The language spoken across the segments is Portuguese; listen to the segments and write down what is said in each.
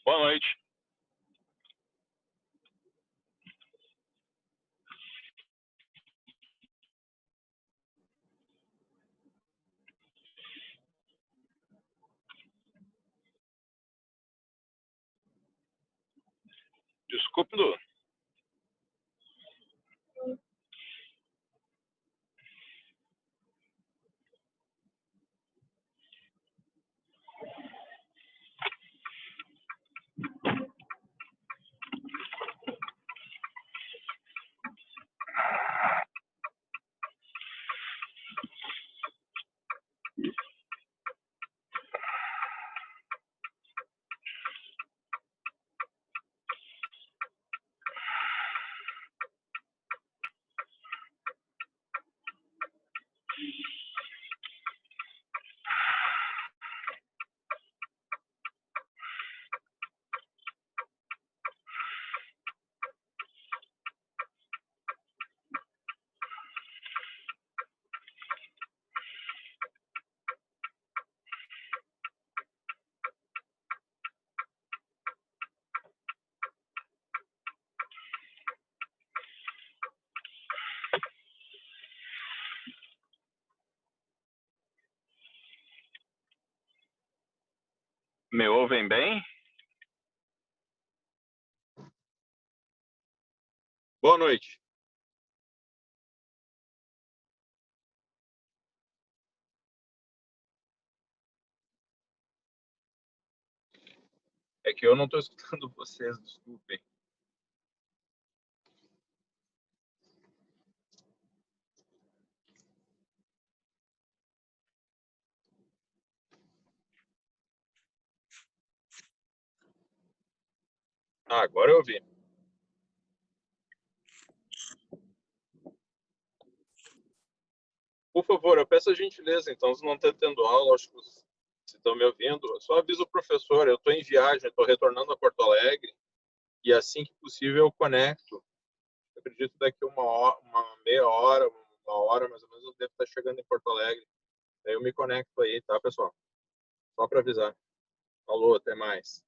Boa noite. Desculpe, Lu. Me ouvem bem? Boa noite. É que eu não estou escutando vocês, desculpem. Ah, agora eu ouvi. Por favor, eu peço a gentileza, então, se não está tendo aula, acho que vocês estão me ouvindo, eu só aviso o professor, eu estou em viagem, estou retornando a Porto Alegre, e assim que possível eu conecto. Eu acredito daqui uma meia hora, uma hora mais ou menos, eu devo estar chegando em Porto Alegre. Aí eu me conecto aí, tá, pessoal? Só para avisar. Falou, até mais.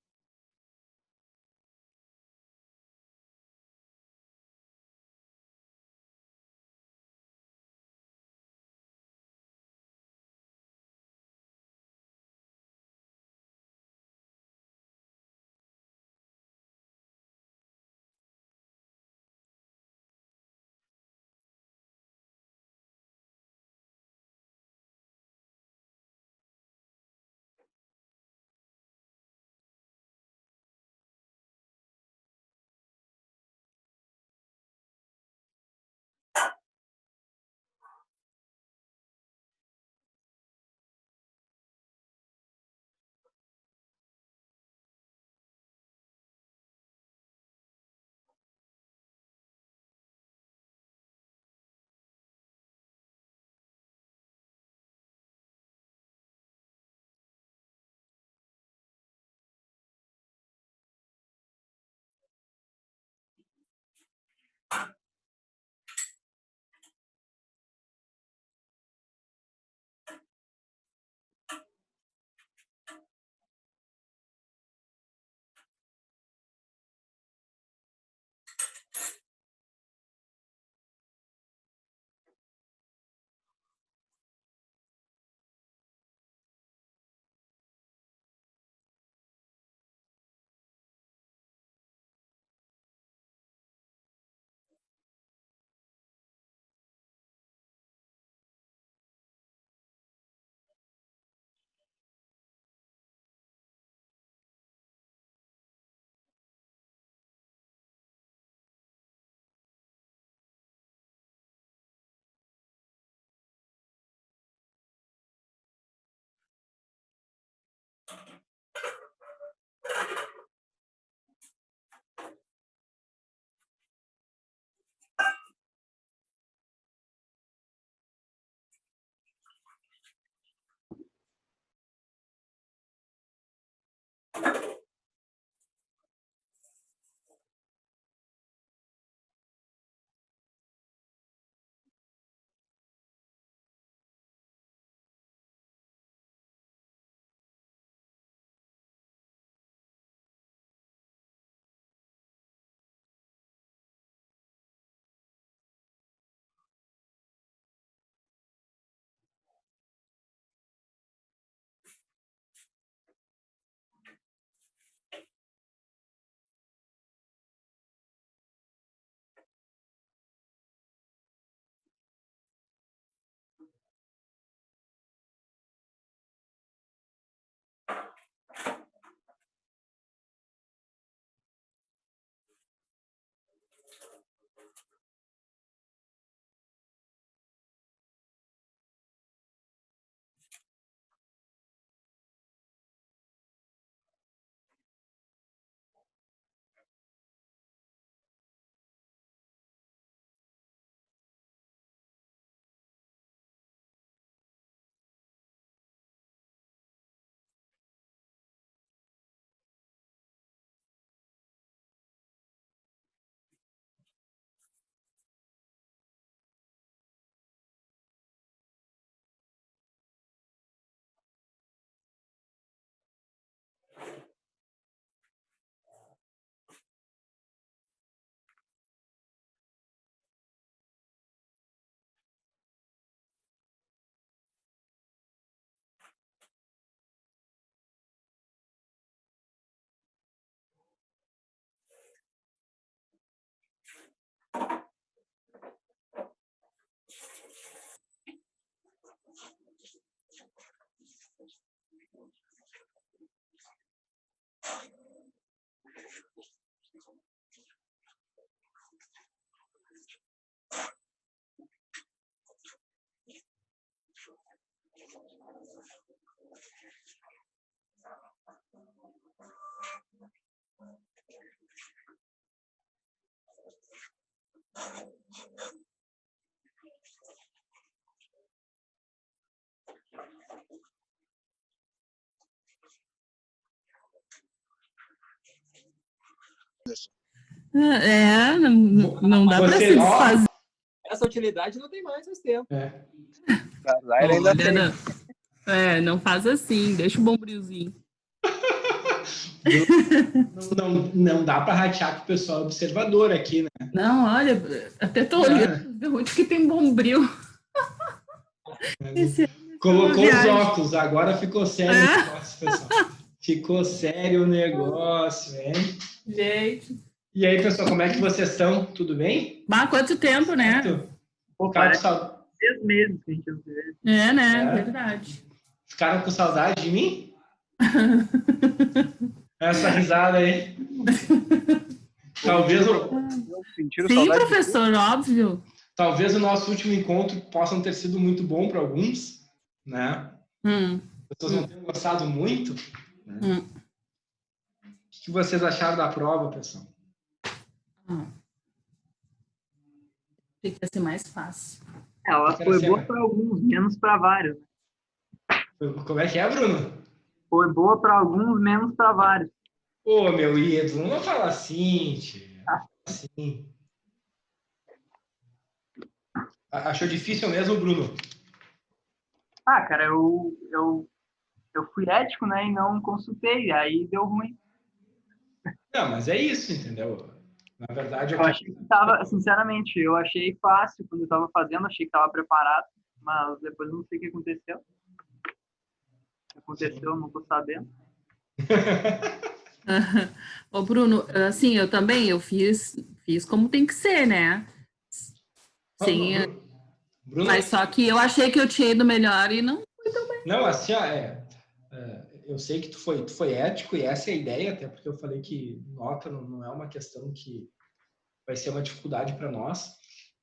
Não dá para se Você, ó, desfazer. Essa utilidade não tem mais tempo. Zaire ainda Olha, tem. não faz assim, deixa o bombrilzinho. não dá para ratear que o pessoal é observador aqui, né? Não, olha, até tô olhando onde que tem bombril. Colocou os viagem. óculos, agora ficou sério o negócio, pessoal. Ficou sério o negócio, hein? Gente. E aí, pessoal, como é que vocês estão? Tudo bem? Há quanto tempo, né? Pô, Ficaram parece com saudade? 3 meses que a gente não se vê. Né? Verdade. Ficaram com saudade de mim? Essa risada aí. Talvez Sim, professor, óbvio. Talvez o nosso último encontro possa ter sido muito bom para alguns, né? As pessoas não tenham gostado muito. Né? O que vocês acharam da prova, pessoal? Fica ser mais fácil. Ela foi boa para alguns, menos para vários. Como é que é, Bruno? Foi boa para alguns, menos para vários. Ô, meu ídolo, não fala assim, tio. Assim. Achou difícil mesmo, Bruno? Ah, cara, eu fui ético, né, e não consultei, aí deu ruim. Não, mas é isso, entendeu? Na verdade, eu achei que tava, sinceramente, eu achei fácil quando eu tava fazendo, achei que tava preparado, mas depois não sei o que aconteceu. O que aconteceu, não tô sabendo. Ô, Bruno, assim, eu fiz como tem que ser, né? Sim, Bruno, mas só que eu achei que eu tinha ido melhor e não fui tão bem. Não, assim, eu sei que tu foi ético e essa é a ideia, até porque eu falei que nota não é uma questão que vai ser uma dificuldade para nós,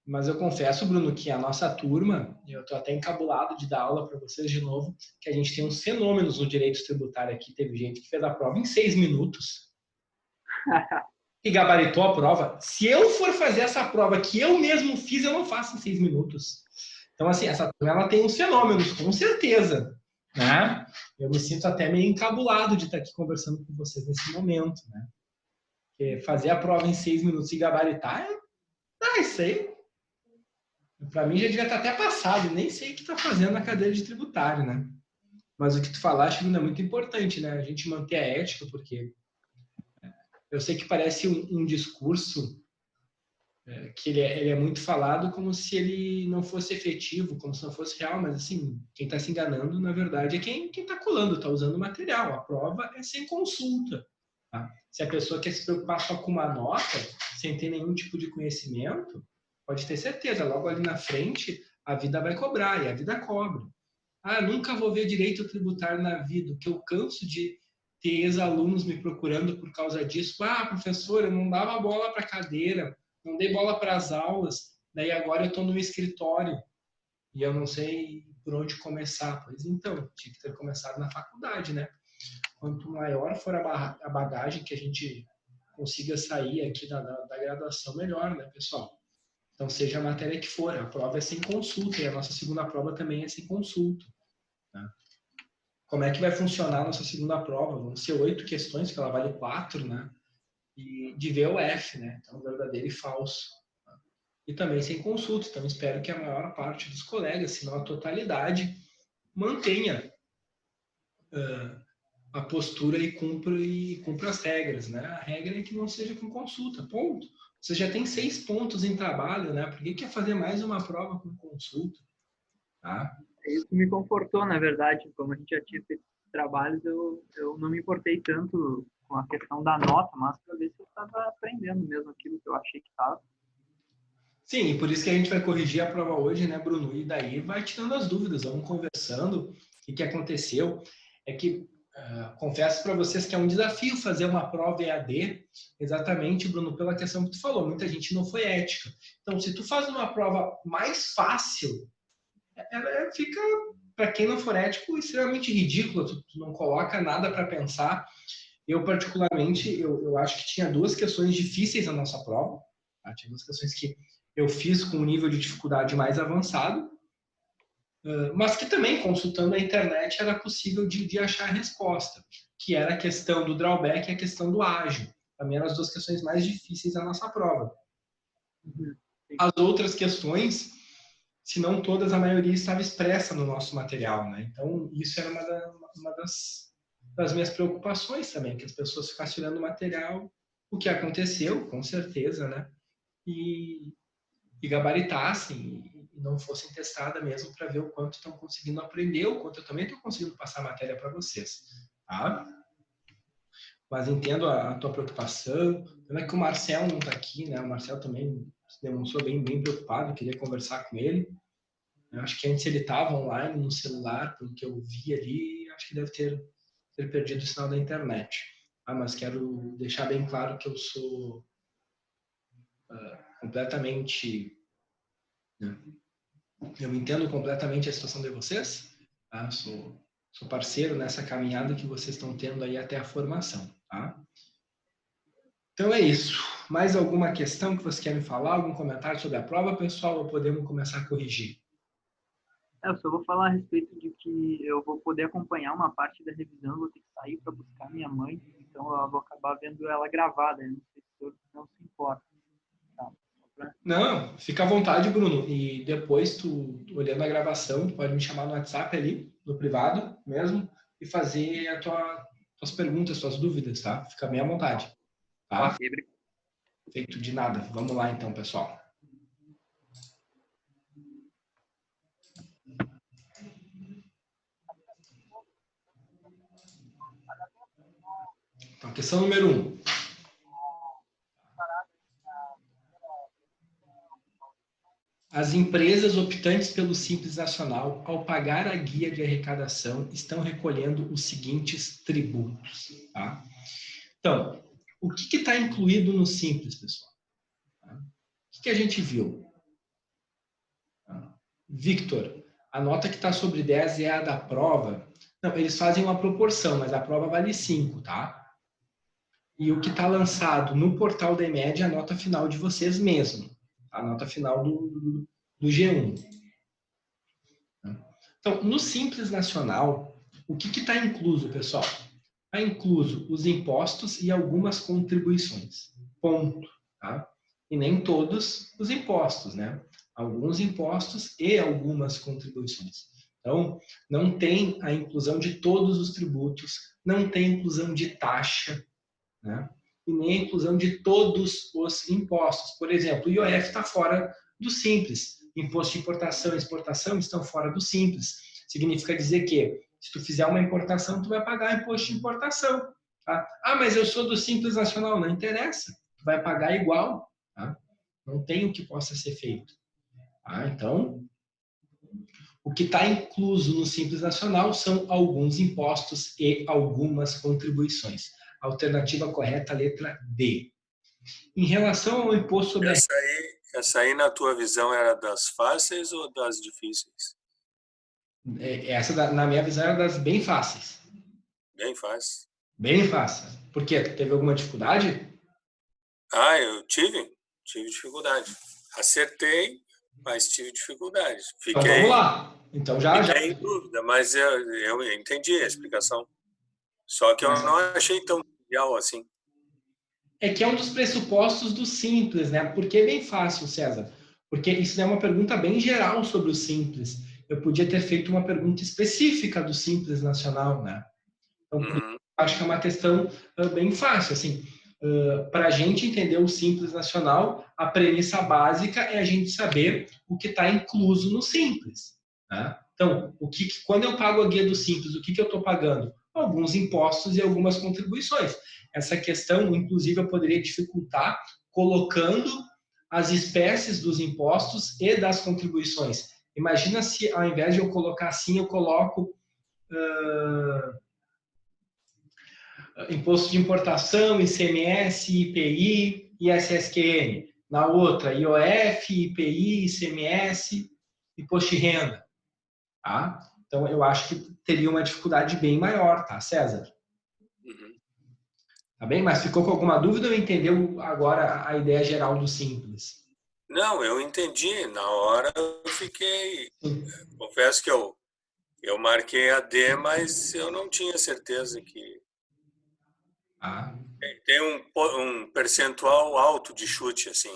mas eu confesso, Bruno, que a nossa turma, eu estou até encabulado de dar aula para vocês de novo, que a gente tem uns fenômenos no direito tributário aqui. Teve gente que fez a prova em 6 minutos e gabaritou a prova. Se eu for fazer essa prova que eu mesmo fiz, eu não faço em 6 minutos. Então, assim, essa turma ela tem uns fenômenos, com certeza. Né? Eu me sinto até meio encabulado de estar aqui conversando com vocês nesse momento. Né? Porque fazer a prova em 6 minutos e gabaritar, isso aí para mim já devia estar até passado, nem sei o que está fazendo na cadeira de tributário, né? Mas o que tu falaste ainda é muito importante, né? A gente manter a ética, porque eu sei que parece um discurso que ele é muito falado como se ele não fosse efetivo, como se não fosse real, mas assim, quem está se enganando, na verdade, é quem está colando, está usando o material. A prova é sem consulta. Tá? Se a pessoa quer se preocupar só com uma nota, sem ter nenhum tipo de conhecimento, pode ter certeza, logo ali na frente, a vida vai cobrar, e a vida cobra. Ah, nunca vou ver direito tributário na vida, que eu canso de ter ex-alunos me procurando por causa disso. Ah, professor, eu não dava bola para a cadeira, não dei bola para as aulas, daí agora eu estou no escritório e eu não sei por onde começar. Pois então, tinha que ter começado na faculdade, né? Quanto maior for a bagagem que a gente consiga sair aqui da graduação, melhor, né, pessoal? Então, seja a matéria que for, a prova é sem consulta e a nossa segunda prova também é sem consulta. Tá? Como é que vai funcionar a nossa segunda prova? Vão ser 8 questões, que ela vale 4, né? E de VOF, né? Então, verdadeiro e falso. Tá? E também sem consulta. Então, espero que a maior parte dos colegas, se não a totalidade, mantenha a postura e cumpra as regras, né? A regra é que não seja com consulta, ponto. Você já tem 6 pontos em trabalho, né? Por que quer fazer mais uma prova com consulta? Tá? Isso me confortou, na verdade. Como a gente já tinha feito trabalhos, eu não me importei tanto com a questão da nota, mas para ver se eu estava aprendendo mesmo aquilo que eu achei que estava. Sim, e por isso que a gente vai corrigir a prova hoje, né, Bruno? E daí vai tirando as dúvidas, vamos conversando. O que aconteceu é que confesso para vocês que é um desafio fazer uma prova EAD, exatamente, Bruno, pela questão que tu falou, muita gente não foi ética. Então, se tu faz uma prova mais fácil, ela fica, para quem não for ético, extremamente ridícula, tu não coloca nada para pensar. Eu, particularmente, eu acho que tinha 2 questões difíceis na nossa prova, tá? Tinha 2 questões que eu fiz com um nível de dificuldade mais avançado, mas que também, consultando a internet, era possível de achar a resposta, que era a questão do drawback e a questão do ágil. Também eram as duas questões mais difíceis da nossa prova. As outras questões, se não todas, a maioria estava expressa no nosso material, né? Então, isso era uma das minhas preocupações também, que as pessoas ficassem olhando o material, o que aconteceu, com certeza, né? E gabaritassem e não fossem testadas mesmo para ver o quanto estão conseguindo aprender, o quanto eu também estou conseguindo passar a matéria para vocês, tá? Mas entendo a tua preocupação. Pena que o Marcel não está aqui, né? O Marcel também se demonstrou bem preocupado, queria conversar com ele. Eu acho que antes ele estava online no celular, pelo que eu vi ali, acho que deve ter perdido o sinal da internet. Mas quero deixar bem claro que eu sou completamente... Né? Eu entendo completamente a situação de vocês, tá? Sou parceiro nessa caminhada que vocês estão tendo aí até a formação, tá? Então é isso. Mais alguma questão que vocês querem falar? Algum comentário sobre a prova, pessoal? Ou podemos começar a corrigir? Eu só vou falar a respeito de que eu vou poder acompanhar uma parte da revisão, vou ter que sair para buscar minha mãe, então eu vou acabar vendo ela gravada, não sei se o senhor não se importa. Tá? Não, fica à vontade, Bruno. E depois, tu olhando a gravação, tu pode me chamar no WhatsApp ali, no privado mesmo, e fazer as tuas perguntas, tuas dúvidas, tá? Fica bem à vontade. Tá? Ok, obrigado. Feito de nada. Vamos lá então, pessoal. Então, questão número 1. As empresas optantes pelo Simples Nacional, ao pagar a guia de arrecadação, estão recolhendo os seguintes tributos. Tá? Então, o que está incluído no Simples, pessoal? Tá? O que a gente viu? Tá? Victor, a nota que está sobre 10 é a da prova. Não, eles fazem uma proporção, mas a prova vale 5, tá? E o que está lançado no portal da EMED é a nota final de vocês mesmo. A nota final do G1. Então, no Simples Nacional, o que está incluso, pessoal? Está incluso os impostos e algumas contribuições. Ponto. Tá? E nem todos os impostos, né? Alguns impostos e algumas contribuições. Então, não tem a inclusão de todos os tributos, não tem inclusão de taxa, né? E nem a inclusão de todos os impostos. Por exemplo, o IOF está fora do Simples. Imposto de importação e exportação estão fora do Simples. Significa dizer que, se tu fizer uma importação, tu vai pagar imposto de importação. Tá? Mas eu sou do Simples Nacional. Não interessa. Tu vai pagar igual. Tá? Não tem o que possa ser feito. Tá? Então, o que está incluso no Simples Nacional são alguns impostos e algumas contribuições. Alternativa correta, letra D. Em relação ao imposto sobre... Essa aí, na tua visão, era das fáceis ou das difíceis? Essa, na minha visão, era das bem fáceis. Bem fácil. Bem fácil. Por quê? Teve alguma dificuldade? Eu tive dificuldade. Acertei, mas tive dificuldade. Então vamos lá. Então já. Fiquei em dúvida, mas eu entendi a explicação. Só que eu não achei tão trivial assim. É que é um dos pressupostos do Simples, né? Por que bem fácil, César? Porque isso é uma pergunta bem geral sobre o Simples. Eu podia ter feito uma pergunta específica do Simples Nacional, né? Então, acho que é uma questão bem fácil, assim. Para a gente entender o Simples Nacional, a premissa básica é a gente saber o que está incluso no Simples. Né? Então, quando eu pago a guia do Simples, o que eu estou pagando? Alguns impostos e algumas contribuições. Essa questão, inclusive, eu poderia dificultar colocando as espécies dos impostos e das contribuições. Imagina se, ao invés de eu colocar assim, eu coloco imposto de importação, ICMS, IPI e SSQN. Na outra, IOF, IPI, ICMS, imposto de renda. Tá? Então, eu acho que teria uma dificuldade bem maior, tá, César? Tá bem? Mas ficou com alguma dúvida ou entendeu agora a ideia geral do Simples? Não, eu entendi. Na hora eu fiquei... Confesso que eu marquei a D, mas eu não tinha certeza que... Tem um percentual alto de chute, assim.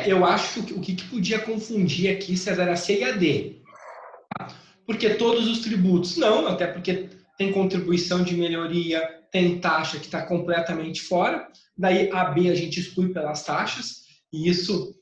Eu acho que o que podia confundir aqui, César, era C e a D. Porque todos os tributos, não, até porque tem contribuição de melhoria, tem taxa que está completamente fora, daí a B a gente exclui pelas taxas, e isso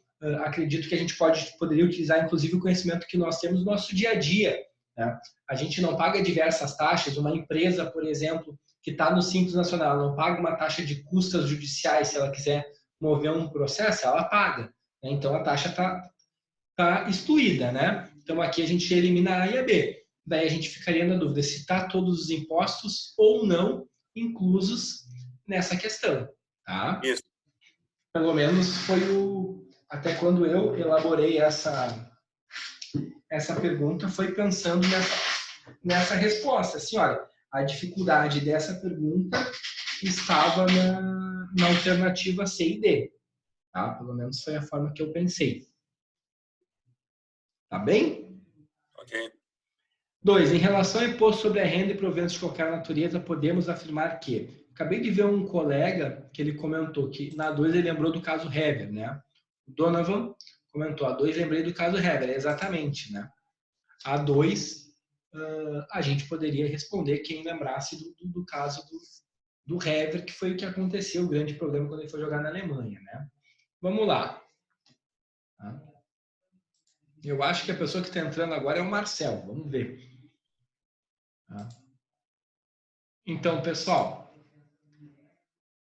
acredito que a gente poderia utilizar, inclusive, o conhecimento que nós temos no nosso dia a dia. Né? A gente não paga diversas taxas, uma empresa, por exemplo, que está no Simples Nacional, não paga uma taxa de custas judiciais, se ela quiser mover um processo, ela paga. Né? Então, a taxa está excluída, né? Então, aqui a gente elimina a A e a B. Daí a gente ficaria na dúvida se está todos os impostos ou não inclusos nessa questão, tá? Isso. Pelo menos foi até quando eu elaborei essa pergunta, foi pensando nessa resposta. Assim, olha, a dificuldade dessa pergunta estava na alternativa C e D, tá? Pelo menos foi a forma que eu pensei. Tá bem? Ok. 2. Em relação ao imposto sobre a renda e proventos de qualquer natureza, podemos afirmar que... Acabei de ver um colega que ele comentou que na 2 ele lembrou do caso Hever, né? O Donovan comentou, a 2 lembrei do caso Hever, exatamente, né? A 2, a gente poderia responder quem lembrasse do caso do Hever, que foi o que aconteceu, o grande problema quando ele foi jogar na Alemanha, né? Vamos lá. Tá? Eu acho que a pessoa que está entrando agora é o Marcel. Vamos ver. Tá? Então, pessoal,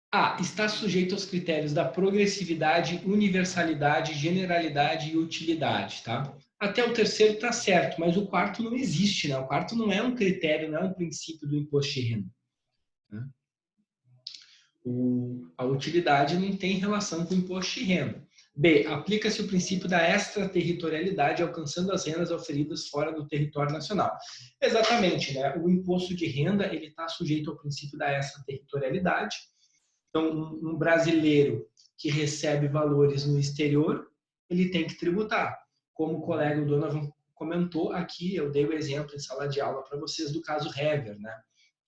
A. Está sujeito aos critérios da progressividade, universalidade, generalidade e utilidade. Tá? Até o terceiro está certo, mas o quarto não existe. Né? O quarto não é um critério, não é um princípio do imposto de renda. Né? A utilidade não tem relação com o imposto de renda. B. Aplica-se o princípio da extraterritorialidade, alcançando as rendas oferidas fora do território nacional. Exatamente, né? O imposto de renda ele está sujeito ao princípio da extraterritorialidade. Então, um brasileiro que recebe valores no exterior, ele tem que tributar. Como o colega Donovan comentou aqui, eu dei o exemplo em sala de aula para vocês do caso Hever, né?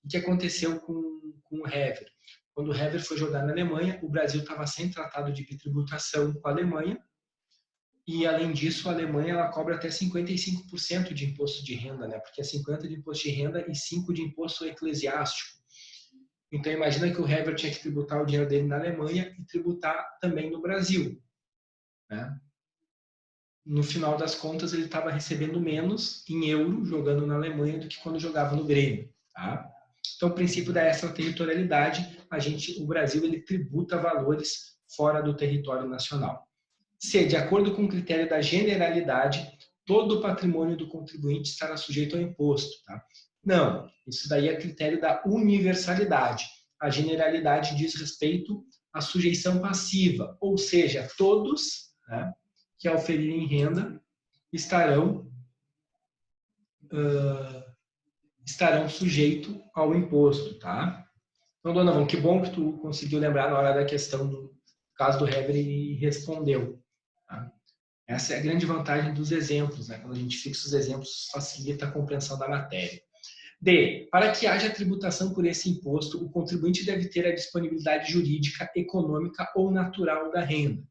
O que aconteceu com o Hever? Quando o Hever foi jogar na Alemanha, o Brasil estava sem tratado de bitributação com a Alemanha e, além disso, a Alemanha ela cobra até 55% de imposto de renda, né? Porque é 50% de imposto de renda e 5% de imposto eclesiástico. Então, imagina que o Hever tinha que tributar o dinheiro dele na Alemanha e tributar também no Brasil. Né? No final das contas, ele estava recebendo menos em euro jogando na Alemanha do que quando jogava no Grêmio. Tá? Então, o princípio da extraterritorialidade, o Brasil ele tributa valores fora do território nacional. C. De acordo com o critério da generalidade, todo o patrimônio do contribuinte estará sujeito ao imposto. Tá? Não, isso daí é critério da universalidade. A generalidade diz respeito à sujeição passiva, ou seja, todos, né, que oferirem renda estarão sujeitos ao imposto, tá? Então, Donovan, que bom que tu conseguiu lembrar na hora da questão do caso do Hever e respondeu. Tá? Essa é a grande vantagem dos exemplos, né? Quando a gente fixa os exemplos, facilita a compreensão da matéria. D. Para que haja tributação por esse imposto, o contribuinte deve ter a disponibilidade jurídica, econômica ou natural da renda.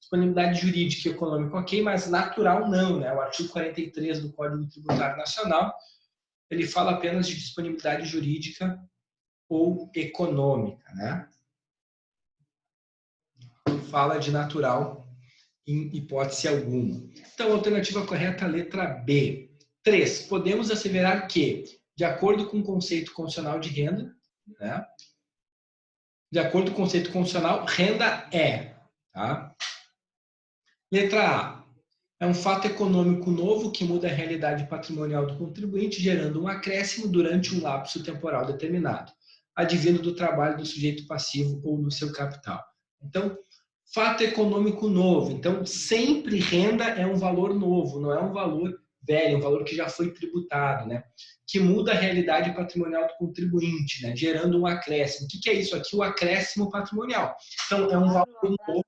Disponibilidade jurídica e econômica, ok, mas natural não, né? O artigo 43 do Código Tributário Nacional, ele fala apenas de disponibilidade jurídica ou econômica, né? Não fala de natural em hipótese alguma. Então, a alternativa correta é a letra B. 3. Podemos asseverar que, de acordo com o conceito constitucional de renda, né? De acordo com o conceito constitucional, renda é. Tá? Letra A. É um fato econômico novo que muda a realidade patrimonial do contribuinte, gerando um acréscimo durante um lapso temporal determinado, advindo do trabalho do sujeito passivo ou do seu capital. Então, fato econômico novo. Então, sempre renda é um valor novo, não é um valor velho, um valor que já foi tributado, né? Que muda a realidade patrimonial do contribuinte, né? Gerando um acréscimo. O que é isso aqui? O acréscimo patrimonial. Então, é um valor novo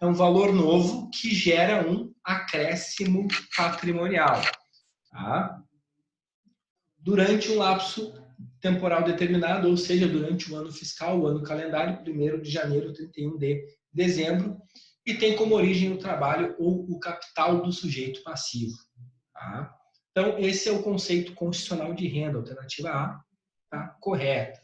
é um valor novo que gera um acréscimo patrimonial, tá? Durante um lapso temporal determinado, ou seja, durante o ano fiscal, o ano calendário, 1º de janeiro, 31 de dezembro, e tem como origem o trabalho ou o capital do sujeito passivo. Tá? Então, esse é o conceito constitucional de renda, alternativa A, tá? Correta.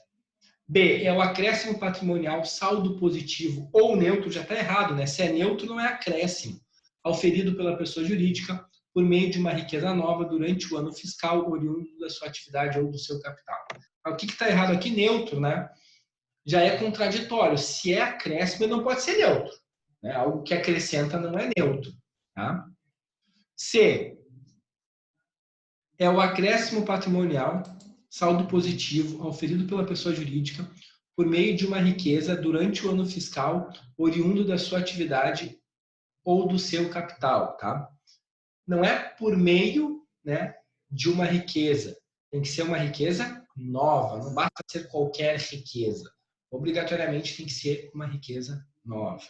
B, é o acréscimo patrimonial saldo positivo ou neutro, já está errado, né? Se é neutro, não é acréscimo, auferido pela pessoa jurídica por meio de uma riqueza nova durante o ano fiscal, oriundo da sua atividade ou do seu capital. O que está errado aqui? Neutro, né? Já é contraditório. Se é acréscimo, não pode ser neutro. Né? Algo que acrescenta não é neutro. Tá? C, é o acréscimo patrimonial saldo positivo auferido pela pessoa jurídica por meio de uma riqueza durante o ano fiscal, oriundo da sua atividade ou do seu capital, tá? Não é por meio, né, de uma riqueza. Tem que ser uma riqueza nova, não basta ser qualquer riqueza. Obrigatoriamente tem que ser uma riqueza nova.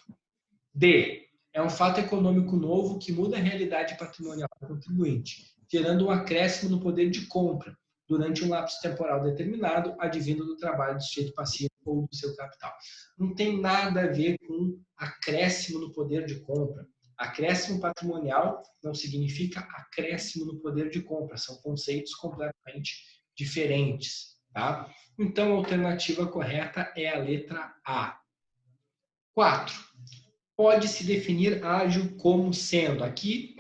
D, é um fato econômico novo que muda a realidade patrimonial do contribuinte, gerando um acréscimo no poder de compra, durante um lapso temporal determinado, advindo do trabalho do sujeito passivo ou do seu capital. Não tem nada a ver com acréscimo no poder de compra. Acréscimo patrimonial não significa acréscimo no poder de compra. São conceitos completamente diferentes. Tá? Então, a alternativa correta é a letra A. 4. Pode-se definir ágil como sendo. Aqui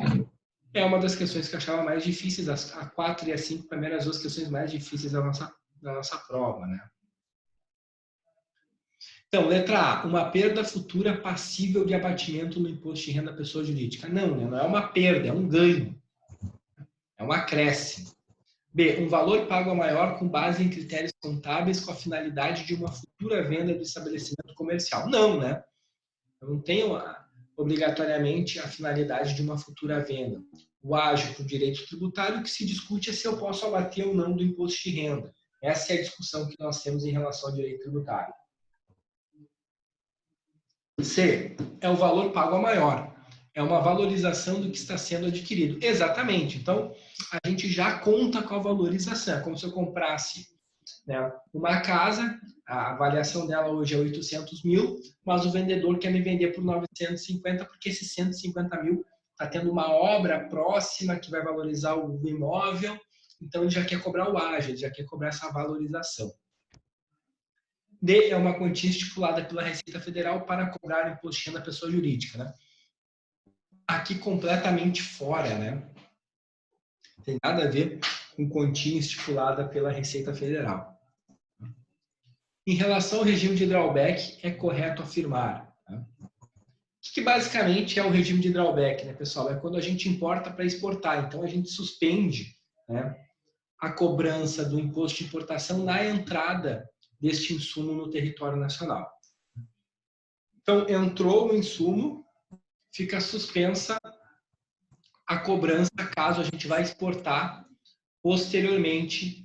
é uma das questões que eu achava mais difíceis, a 4 e a 5, primeiras duas questões mais difíceis da nossa prova, né? Então, letra A, uma perda futura passível de abatimento no imposto de renda da pessoa jurídica. Não, né? Não é uma perda, é um ganho. É um acréscimo. B, um valor pago a maior com base em critérios contábeis com a finalidade de uma futura venda do estabelecimento comercial. Não, né? Eu não tenho obrigatoriamente a finalidade de uma futura venda. O ágio para o direito tributário, o que se discute é se eu posso abater ou não do imposto de renda. Essa é a discussão que nós temos em relação ao direito tributário. C, é o valor pago a maior. É uma valorização do que está sendo adquirido. Exatamente. Então, a gente já conta com a valorização. É como se eu comprasse, né, uma casa, a avaliação dela hoje é 800 mil, mas o vendedor quer me vender por 950, porque esses 150 mil está tendo uma obra próxima que vai valorizar o imóvel, então ele já quer cobrar o ágio, ele já quer cobrar essa valorização. D, é uma quantia estipulada pela Receita Federal para cobrar o imposto de renda da pessoa jurídica, né? Aqui completamente fora, né? Não tem nada a ver com quantia estipulada pela Receita Federal. Em relação ao regime de drawback, é correto afirmar. Tá? O que basicamente é o regime de drawback, né, pessoal? É quando a gente importa para exportar. Então, a gente suspende, né, a cobrança do imposto de importação na entrada deste insumo no território nacional. Então, entrou o insumo, fica suspensa a cobrança caso a gente vá exportar posteriormente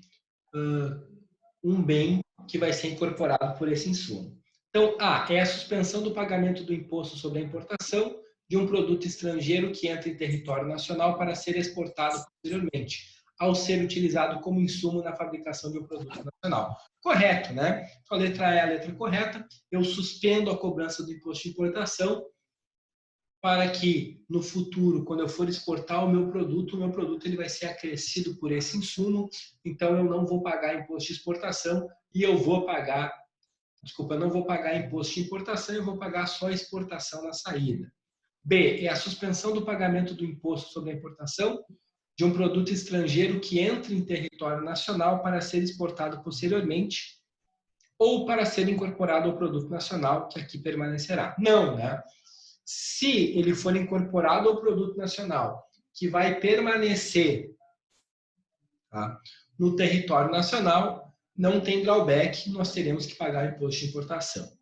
um bem que vai ser incorporado por esse insumo. Então, A, é a suspensão do pagamento do imposto sobre a importação de um produto estrangeiro que entra em território nacional para ser exportado posteriormente, ao ser utilizado como insumo na fabricação de um produto nacional. Correto, né? Então, a letra A é a letra correta. Eu suspendo a cobrança do imposto de importação para que, no futuro, quando eu for exportar o meu produto ele vai ser acrescido por esse insumo, então eu não vou pagar imposto de exportação e eu vou pagar, eu não vou pagar imposto de importação, eu vou pagar só exportação na saída. B, é a suspensão do pagamento do imposto sobre a importação de um produto estrangeiro que entra em território nacional para ser exportado posteriormente ou para ser incorporado ao produto nacional, que aqui permanecerá. Não, né? Se ele for incorporado ao produto nacional, que vai permanecer, tá, no território nacional, não tem drawback, nós teremos que pagar imposto de importação.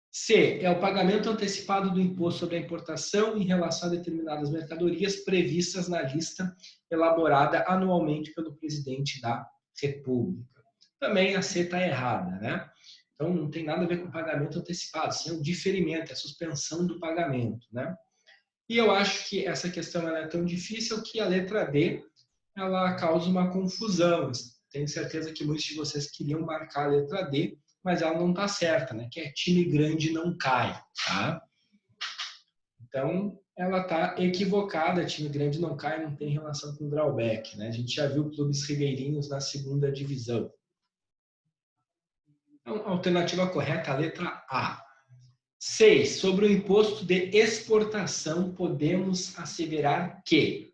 C, é o pagamento antecipado do imposto sobre a importação em relação a determinadas mercadorias previstas na lista elaborada anualmente pelo presidente da República. Também a C está errada, né? Então, não tem nada a ver com pagamento antecipado, sim, é o diferimento, é a suspensão do pagamento, né? E eu acho que essa questão ela é tão difícil que a letra D ela causa uma confusão. Tenho certeza que muitos de vocês queriam marcar a letra D, mas ela não está certa, né? Que é time grande não cai, tá? Então, ela está equivocada, time grande não cai, não tem relação com drawback, né? A gente já viu clubes ribeirinhos na segunda divisão. Então, a alternativa correta é a letra A. 6. Sobre o imposto de exportação, podemos asseverar que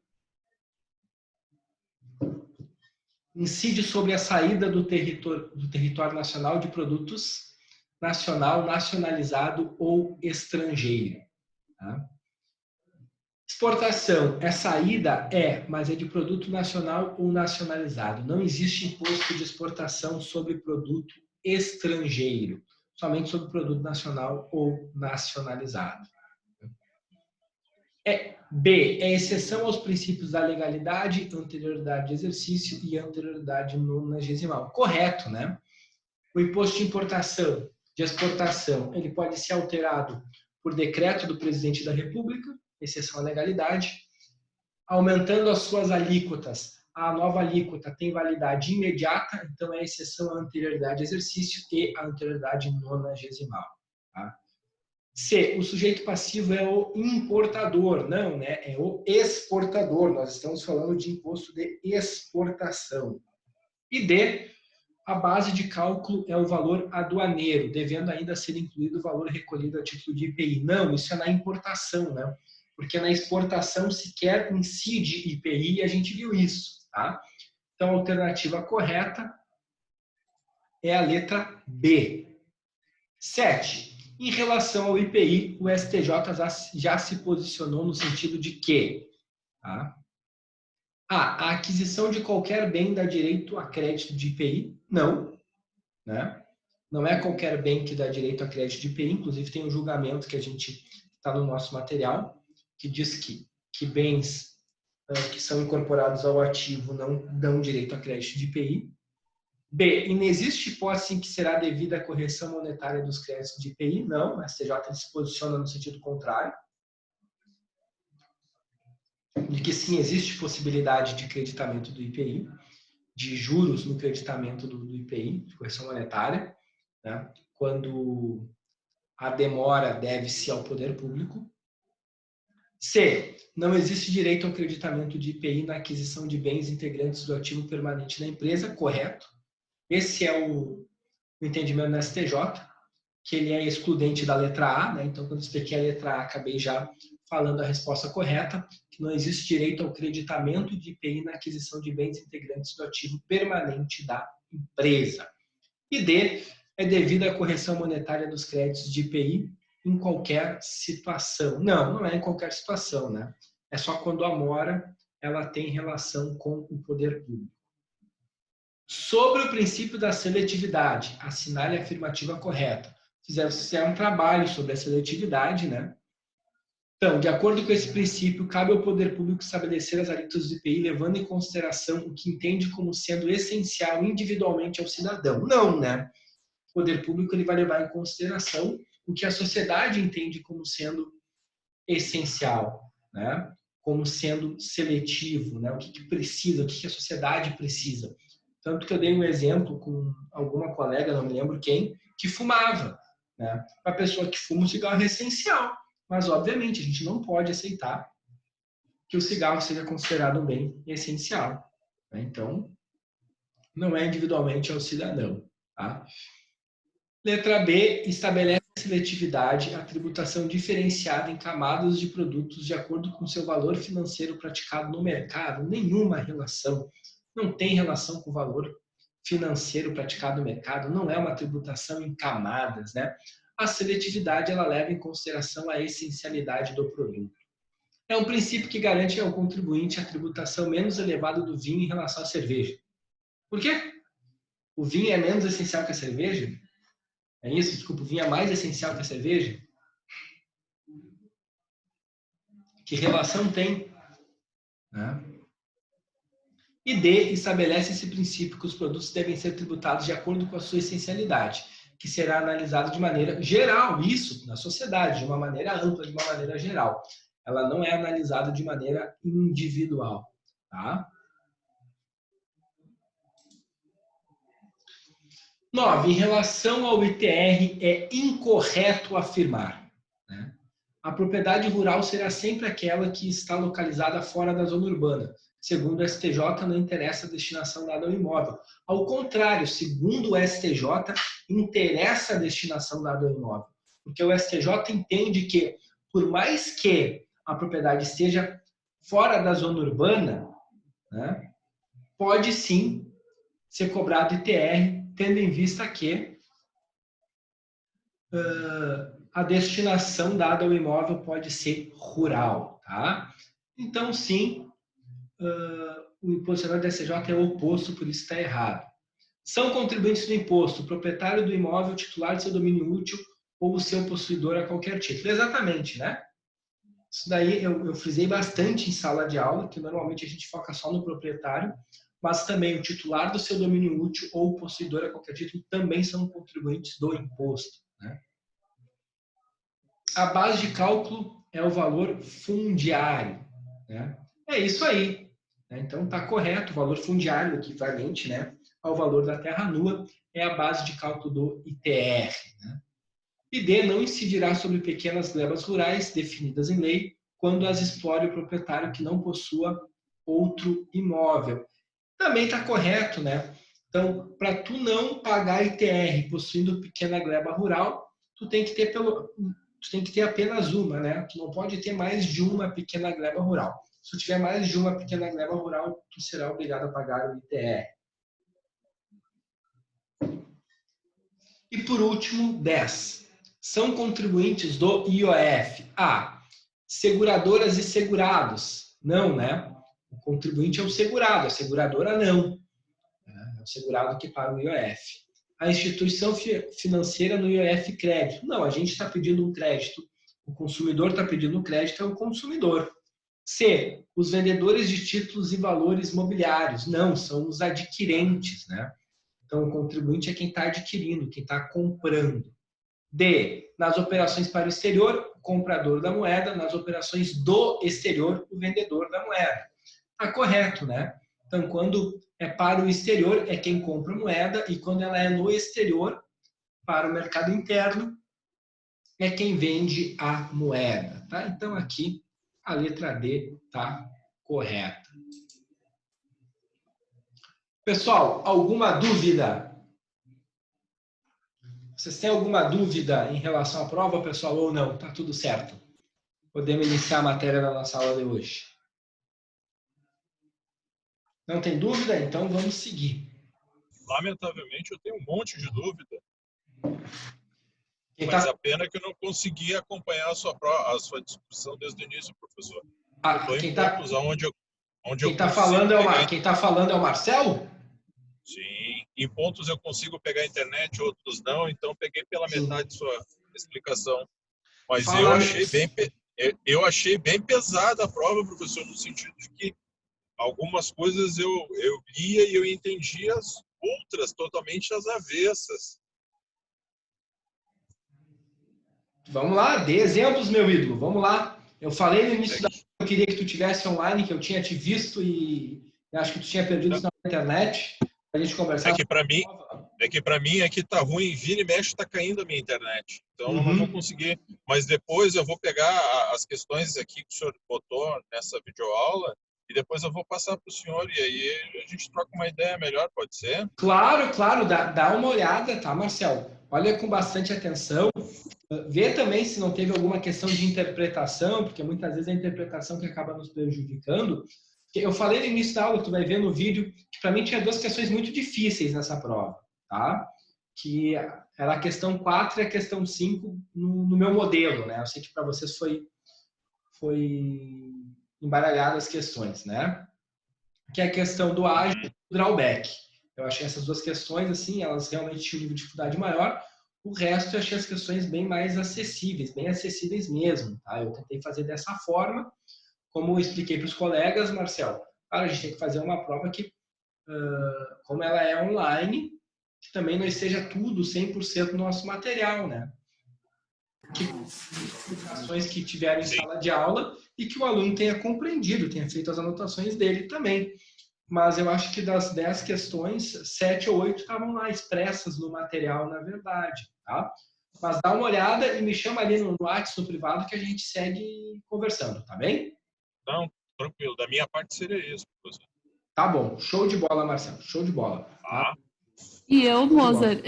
incide sobre a saída do território nacional de produtos nacional, nacionalizado ou estrangeiro. Tá? Exportação é saída? É, mas é de produto nacional ou nacionalizado. Não existe imposto de exportação sobre produto estrangeiro, somente sobre produto nacional ou nacionalizado. B. É exceção aos princípios da legalidade, anterioridade de exercício e anterioridade nonagesimal. Correto, né? O imposto de importação, de exportação, ele pode ser alterado por decreto do presidente da República, exceção à legalidade, aumentando as suas alíquotas. A nova alíquota tem validade imediata, então é exceção à anterioridade de exercício e à anterioridade nonagesimal. Tá? C. O sujeito passivo é o importador, não, né? É o exportador. Nós estamos falando de imposto de exportação. E D. A base de cálculo é o valor aduaneiro, devendo ainda ser incluído o valor recolhido a título de IPI. Não, isso é na importação, né? Porque na exportação sequer incide IPI e a gente viu isso, tá? Então, a alternativa correta é a letra B. 7. Em relação ao IPI, o STJ já se posicionou no sentido de que tá? A aquisição de qualquer bem dá direito a crédito de IPI? Não. Né? Não é qualquer bem que dá direito a crédito de IPI. Inclusive, tem um julgamento que a gente está no nosso material, que diz que bens que são incorporados ao ativo não dão direito a crédito de IPI. B. Inexiste hipótese em que será devida a correção monetária dos créditos de IPI? Não. A STJ se posiciona no sentido contrário. De que sim, existe possibilidade de creditamento do IPI, de juros no creditamento do IPI, de correção monetária, né? Quando a demora deve-se ao poder público. C. Não existe direito ao creditamento de IPI na aquisição de bens integrantes do ativo permanente da empresa, correto. Esse é o entendimento da STJ, que ele é excludente da letra A, né? Então, quando eu expliquei a letra A, acabei já falando a resposta correta, que não existe direito ao creditamento de IPI na aquisição de bens integrantes do ativo permanente da empresa. E D, é devido à correção monetária dos créditos de IPI em qualquer situação. Não, não é em qualquer situação, né? É só quando a mora ela tem relação com o poder público. Sobre o princípio da seletividade, assinale a afirmativa correta. Fizeram um trabalho sobre a seletividade, né? Então, de acordo com esse princípio, cabe ao poder público estabelecer as alíquotas do IPI, levando em consideração o que entende como sendo essencial individualmente ao cidadão. Não, né? O poder público ele vai levar em consideração o que a sociedade entende como sendo essencial, né? Como sendo seletivo, né? O que precisa, o que a sociedade precisa. Tanto que eu dei um exemplo com alguma colega, não me lembro quem, que fumava. Né? Para a pessoa que fuma, o cigarro é essencial. Mas, obviamente, a gente não pode aceitar que o cigarro seja considerado um bem essencial. Né? Então, não é individualmente ao cidadão. Tá? Letra B, estabelece a seletividade, a tributação diferenciada em camadas de produtos de acordo com seu valor financeiro praticado no mercado. Nenhuma relação. Não tem relação com o valor financeiro praticado no mercado. Não é uma tributação em camadas, né? A seletividade ela leva em consideração a essencialidade do produto. É um princípio que garante ao contribuinte a tributação menos elevada do vinho em relação à cerveja. Por quê? O vinho é menos essencial que a cerveja? É isso? Desculpa, o vinho é mais essencial que a cerveja? Que relação tem? Né? E D, estabelece esse princípio que os produtos devem ser tributados de acordo com a sua essencialidade. que será analisado de maneira geral, isso na sociedade, de uma maneira ampla, de uma maneira geral. Ela não é analisada de maneira individual, tá? 9. Em relação ao ITR, é incorreto afirmar, né? A propriedade rural será sempre aquela que está localizada fora da zona urbana. Segundo o STJ, não interessa a destinação dada ao imóvel. Ao contrário, segundo o STJ, interessa a destinação dada ao imóvel. Porque o STJ entende que, por mais que a propriedade esteja fora da zona urbana, né, pode sim ser cobrado ITR, tendo em vista que a destinação dada ao imóvel pode ser rural, tá? Então, sim, o posicionamento da STJ é o oposto, por isso está errado. São contribuintes do imposto o proprietário do imóvel, titular de seu domínio útil ou o seu possuidor a qualquer título. Exatamente, né? Isso daí eu frisei bastante em sala de aula, que normalmente a gente foca só no proprietário, mas também o titular do seu domínio útil ou o possuidor a qualquer título também são contribuintes do imposto, né? A base de cálculo é o valor fundiário, né? É isso aí, né? Então está correto, o valor fundiário equivalente, né, ao valor da terra nua é a base de cálculo do ITR, né? E D, não incidirá sobre pequenas glebas rurais definidas em lei quando as explore o proprietário que não possua outro imóvel. Também está correto, né? Então, para tu não pagar ITR possuindo pequena gleba rural, tu tem que ter apenas uma, né? Tu não pode ter mais de uma pequena gleba rural. Se tu tiver mais de uma pequena gleba rural, tu será obrigado a pagar o ITR. E por último, 10. São contribuintes do IOF. A. Seguradoras e segurados. Não, né? O contribuinte é o segurado, a seguradora não. É o segurado que paga o IOF. A instituição financeira no IOF crédito. Não, a gente está pedindo um crédito. O consumidor está pedindo um crédito, é o consumidor. C. Os vendedores de títulos e valores mobiliários. Não, são os adquirentes, né? Então, o contribuinte é quem está adquirindo, quem está comprando. D. Nas operações para o exterior, o comprador da moeda. Nas operações do exterior, o vendedor da moeda. Está correto, né? Então, quando é para o exterior, é quem compra a moeda. E quando ela é no exterior, para o mercado interno, é quem vende a moeda. Tá? Então, aqui, a letra D está correta. Pessoal, alguma dúvida? Vocês têm alguma dúvida em relação à prova, pessoal, ou não? Tá tudo certo. Podemos iniciar a matéria da nossa aula de hoje. Não tem dúvida? Então vamos seguir. Lamentavelmente, eu tenho um monte de dúvida. Mas a pena é que eu não consegui acompanhar a sua discussão desde o início, professor. Quem está falando é o Marcel? Sim, em pontos eu consigo pegar a internet, outros não, então peguei pela metade de sua explicação. Mas eu achei bem pesada a prova, professor, no sentido de que algumas coisas eu lia e eu entendia, as outras totalmente às avessas. Vamos lá, dê exemplos, meu ídolo. Vamos lá. Eu falei no início da eu queria que tu tivesse online, que eu tinha te visto e acho que tu tinha perdido isso na internet. A gente conversar. É que para mim aqui tá ruim, vira e mexe tá caindo a minha internet. Então eu não vou conseguir, mas depois eu vou pegar as questões aqui que o senhor botou nessa videoaula e depois eu vou passar para o senhor e aí a gente troca uma ideia melhor, pode ser? Claro, dá uma olhada, tá, Marcel? Olha com bastante atenção. Vê também se não teve alguma questão de interpretação, porque muitas vezes é a interpretação que acaba nos prejudicando. Eu falei no início da aula, tu vai ver no vídeo, que para mim tinha duas questões muito difíceis nessa prova, tá? Que era a questão 4 e a questão 5 no meu modelo, né? Eu sei que para vocês foi embaralhado as questões, né? Que é a questão do ágio e do drawback. Eu achei essas duas questões, assim, elas realmente tinham um nível de dificuldade maior. O resto eu achei as questões bem mais acessíveis, bem acessíveis mesmo, tá? Eu tentei fazer dessa forma. Como eu expliquei para os colegas, Marcel, a gente tem que fazer uma prova que, como ela é online, que também não esteja tudo 100% no nosso material, né? Que explicações que tiveram em sala de aula e que o aluno tenha compreendido, tenha feito as anotações dele também. Mas eu acho que das 10 questões, 7 ou 8 estavam lá expressas no material, na verdade, tá? Mas dá uma olhada e me chama ali no WhatsApp, no privado, que a gente segue conversando, tá bem? Não, tranquilo. Da minha parte seria isso, professor. Tá bom. Show de bola, Marcelo. Show de bola. Tá? E eu, Mozart,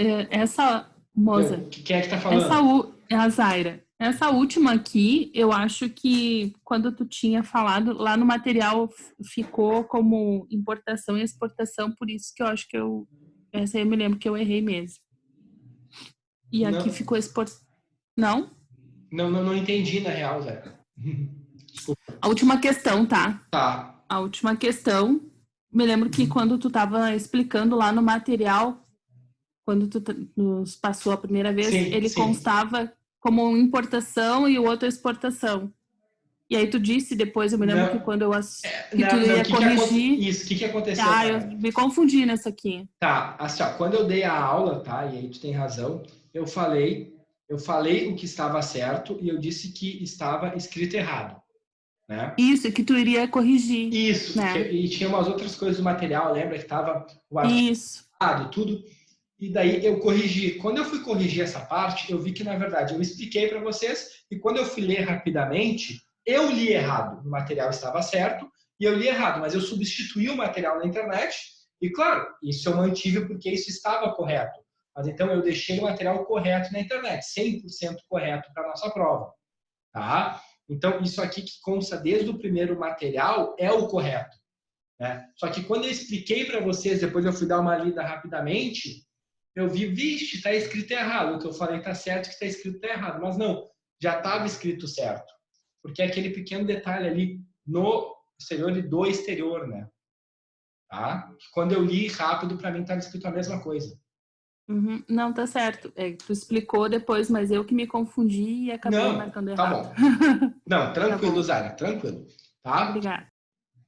Quem é que tá falando? é a Zaira. Essa última aqui, eu acho que quando tu tinha falado, lá no material ficou como importação e exportação, por isso que eu acho que essa aí eu me lembro que eu errei mesmo. E aqui Não. ficou exportação. Não? Não entendi, na real, Zé. A última questão, tá? Tá. A última questão, me lembro que quando tu estava explicando lá no material, quando tu nos passou a primeira vez, ele constava como importação e o outro exportação. E aí tu disse depois, eu me lembro que quando eu que tu ia corrigir... Isso, o que aconteceu? Ah, eu me confundi nessa aqui. Tá, assim, ó, quando eu dei a aula, tá, e aí tu tem razão, eu falei o que estava certo e eu disse que estava escrito errado, né? Isso, que tu iria corrigir. Isso, né? E tinha umas outras coisas do material, lembra que estava o Isso. tudo, e daí eu corrigi. Quando eu fui corrigir essa parte, eu vi que, na verdade, eu expliquei para vocês e quando eu fui ler rapidamente, eu li errado. O material estava certo e eu li errado, mas eu substituí o material na internet e, claro, isso eu mantive porque isso estava correto. Mas então eu deixei o material correto na internet, 100% correto para a nossa prova. Tá? Então, isso aqui que consta desde o primeiro material é o correto. Né? Só que quando eu expliquei para vocês, depois eu fui dar uma lida rapidamente, eu vi, vixe, está escrito errado. O que eu falei está certo, o que está escrito está errado. Mas não, já estava escrito certo. Porque é aquele pequeno detalhe ali no exterior e do exterior, né? Tá? Quando eu li rápido, para mim estava escrito a mesma coisa. Uhum. Não, tá certo. Tu explicou depois, mas eu que me confundi e acabei marcando errado. Tá bom. Não, tranquilo, Tá bom. Zara, tranquilo. Tá? Obrigada.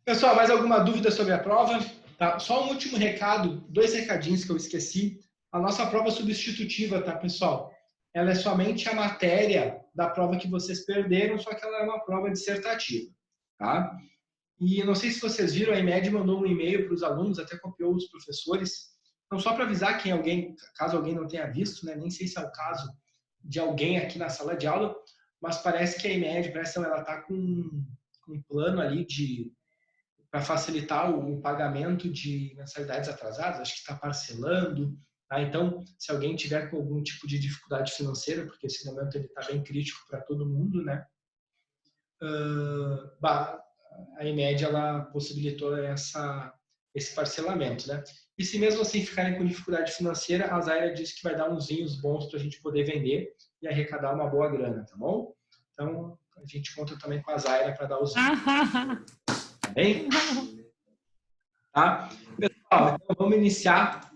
Pessoal, mais alguma dúvida sobre a prova? Tá? Só um último recado, 2 recadinhos que eu esqueci. A nossa prova substitutiva, tá, pessoal? Ela é somente a matéria da prova que vocês perderam, só que ela é uma prova dissertativa, tá? E não sei se vocês viram, a IMED mandou um e-mail para os alunos, até copiou os professores. Então, só para avisar quem alguém, caso alguém não tenha visto, né? Nem sei se é o caso de alguém aqui na sala de aula, mas parece que a IMED, ela está com um plano ali para facilitar o pagamento de mensalidades atrasadas, acho que está parcelando. Tá? Então, se alguém tiver com algum tipo de dificuldade financeira, porque esse momento ele está bem crítico para todo mundo, né? A IMED ela possibilitou esse parcelamento, né? E se mesmo assim ficarem com dificuldade financeira, a Zaira disse que vai dar uns vinhos bons para a gente poder vender e arrecadar uma boa grana, tá bom? Então, a gente conta também com a Zaira para dar os vinhos. Tá bem? Tá? Pessoal, então vamos iniciar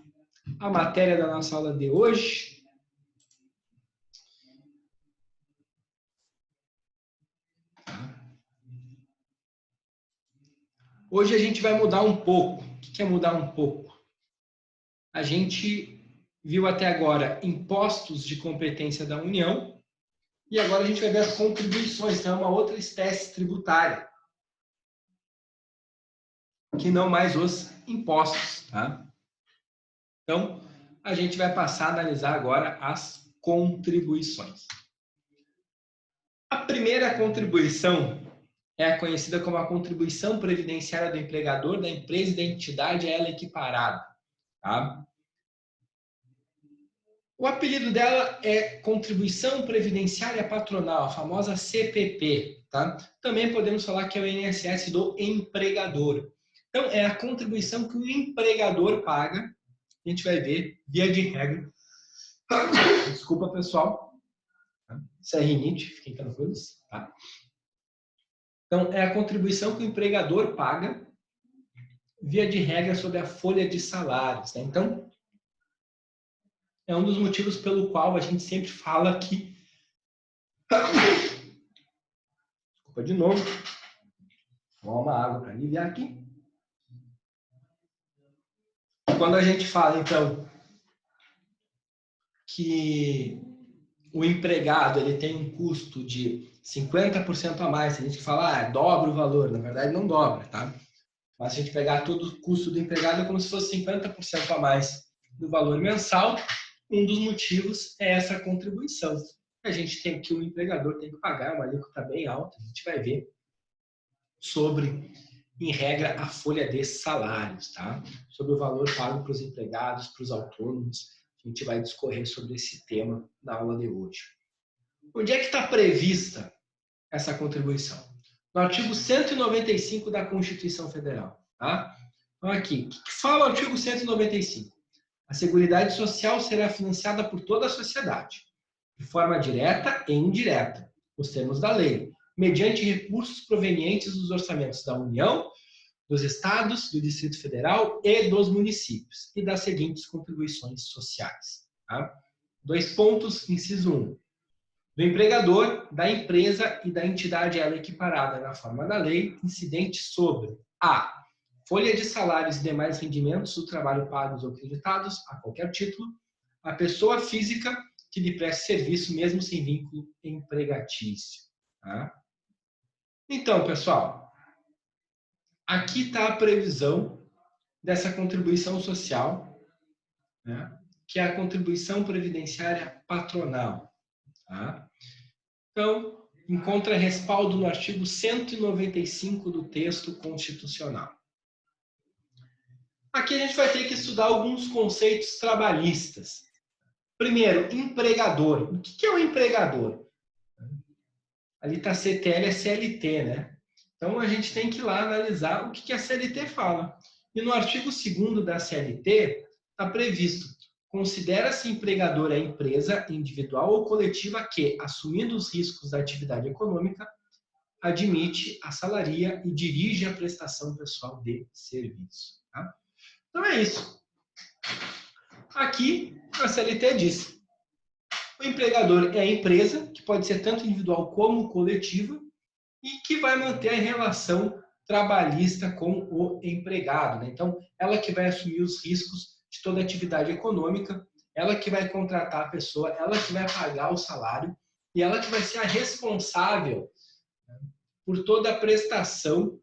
a matéria da nossa aula de hoje. Hoje a gente vai mudar um pouco. O que é mudar um pouco? A gente viu até agora impostos de competência da União e agora a gente vai ver as contribuições, então é uma outra espécie tributária, que não mais os impostos. Tá? Então, a gente vai passar a analisar agora as contribuições. A primeira contribuição é conhecida como a contribuição previdenciária do empregador, da empresa e da entidade a ela equiparada. Tá? O apelido dela é Contribuição Previdenciária Patronal, a famosa CPP. Tá? Também podemos falar que é o INSS do empregador. Então, é a contribuição que o empregador paga, a gente vai ver, via de regra. Desculpa, pessoal. Isso é rinite, fiquem tranquilos. Tá? Então, é a contribuição que o empregador paga, via de regra, sobre a folha de salários. Né? Então, é um dos motivos pelo qual a gente sempre fala que... Desculpa de novo. Vou tomar uma água para aliviar aqui. Quando a gente fala, então, que o empregado ele tem um custo de 50% a mais. A gente fala, dobra o valor. Na verdade, não dobra, tá? Mas se a gente pegar todo o custo do empregado, é como se fosse 50% a mais do valor mensal. Um dos motivos é essa contribuição. A gente tem que o empregador tem que pagar uma alíquota bem alta. A gente vai ver sobre, em regra, a folha de salários, tá? Sobre o valor pago para os empregados, para os autônomos. A gente vai discorrer sobre esse tema na aula de hoje. Onde é que está prevista essa contribuição? No artigo 195 da Constituição Federal. Tá? Então, aqui, o que fala o artigo 195? A Seguridade Social será financiada por toda a sociedade, de forma direta e indireta, nos termos da lei, mediante recursos provenientes dos orçamentos da União, dos Estados, do Distrito Federal e dos municípios, e das seguintes contribuições sociais. Tá? 2 pontos, inciso 1. Do empregador, da empresa e da entidade ela equiparada na forma da lei, incidente sobre a folha de salários e demais rendimentos do trabalho pagos ou creditados, a qualquer título, a pessoa física que lhe preste serviço, mesmo sem vínculo empregatício. Tá? Então, pessoal, aqui está a previsão dessa contribuição social, né, que é a contribuição previdenciária patronal. Tá? Então, encontra respaldo no artigo 195 do texto constitucional. Aqui a gente vai ter que estudar alguns conceitos trabalhistas. Primeiro, empregador. O que é o empregador? Ali está CTL e CLT, né? Então, a gente tem que ir lá analisar o que a CLT fala. E no artigo 2º da CLT, está previsto: considera-se empregador a empresa individual ou coletiva que, assumindo os riscos da atividade econômica, admite, assalaria e dirige a prestação pessoal de serviço. Tá? Então é isso. Aqui a CLT diz: o empregador é a empresa, que pode ser tanto individual como coletiva, e que vai manter a relação trabalhista com o empregado. Né? Então, ela que vai assumir os riscos de toda atividade econômica, ela que vai contratar a pessoa, ela que vai pagar o salário e ela que vai ser a responsável, né, por toda a prestação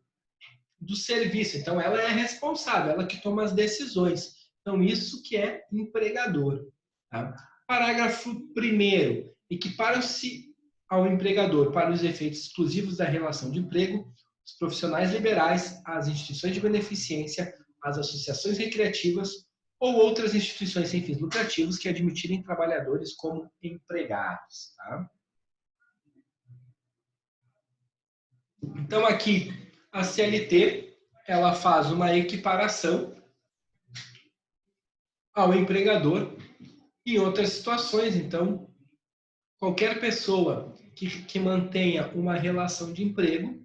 do serviço. Então, ela é a responsável, ela que toma as decisões. Então, isso que é empregador. Tá? Parágrafo 1º. Equiparam-se ao empregador, para os efeitos exclusivos da relação de emprego, os profissionais liberais, as instituições de beneficência, as associações recreativas ou outras instituições sem fins lucrativos que admitirem trabalhadores como empregados. Tá? Então, aqui, a CLT, ela faz uma equiparação ao empregador em outras situações. Então, qualquer pessoa que mantenha uma relação de emprego,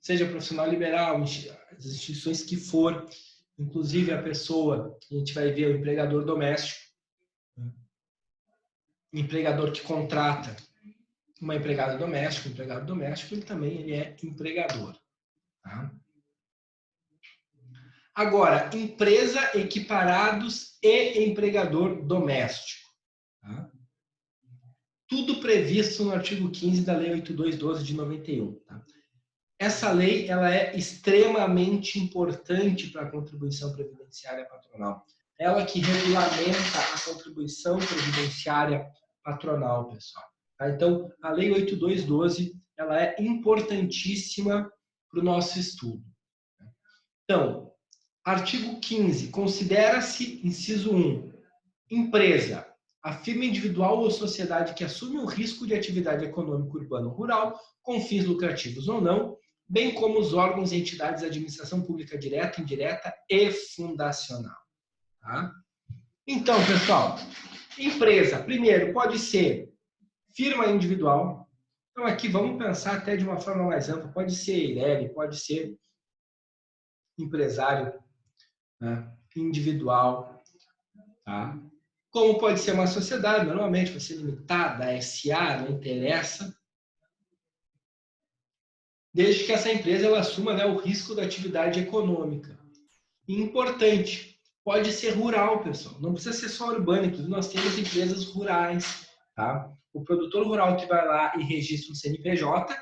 seja profissional liberal, as instituições que for, inclusive a pessoa, a gente vai ver o empregador doméstico, o empregador que contrata uma empregada doméstica, o empregado doméstico, ele é empregador. Tá? Agora, empresa, equiparados e empregador doméstico. Tá? Tudo previsto no artigo 15 da Lei 8212 de 91. Tá? Essa lei ela é extremamente importante para a contribuição previdenciária patronal. Ela que regulamenta a contribuição previdenciária patronal, pessoal. Tá? Então, a Lei 8212 ela é importantíssima para o nosso estudo. Então, artigo 15. Considera-se, inciso 1, empresa, a firma individual ou sociedade que assume o risco de atividade econômica urbana ou rural, com fins lucrativos ou não, bem como os órgãos e entidades de administração pública direta, indireta e fundacional. Tá? Então, pessoal, empresa, primeiro, pode ser firma individual. Então, aqui vamos pensar até de uma forma mais ampla. Pode ser EIRELI, pode ser empresário, né, individual. Tá? Como pode ser uma sociedade, normalmente vai ser limitada, SA, não interessa. Desde que essa empresa ela assuma, né, o risco da atividade econômica. E importante, pode ser rural, pessoal. Não precisa ser só urbano. Inclusive, nós temos empresas rurais. Tá? O produtor rural que vai lá e registra um CNPJ,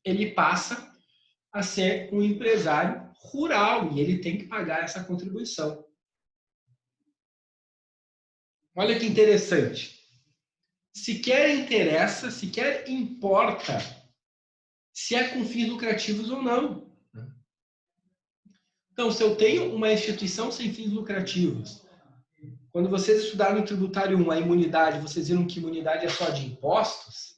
ele passa a ser um empresário rural e ele tem que pagar essa contribuição. Olha que interessante. Sequer interessa, sequer importa se é com fins lucrativos ou não. Então, se eu tenho uma instituição sem fins lucrativos, quando vocês estudaram no Tributário 1 a imunidade, vocês viram que imunidade é só de impostos?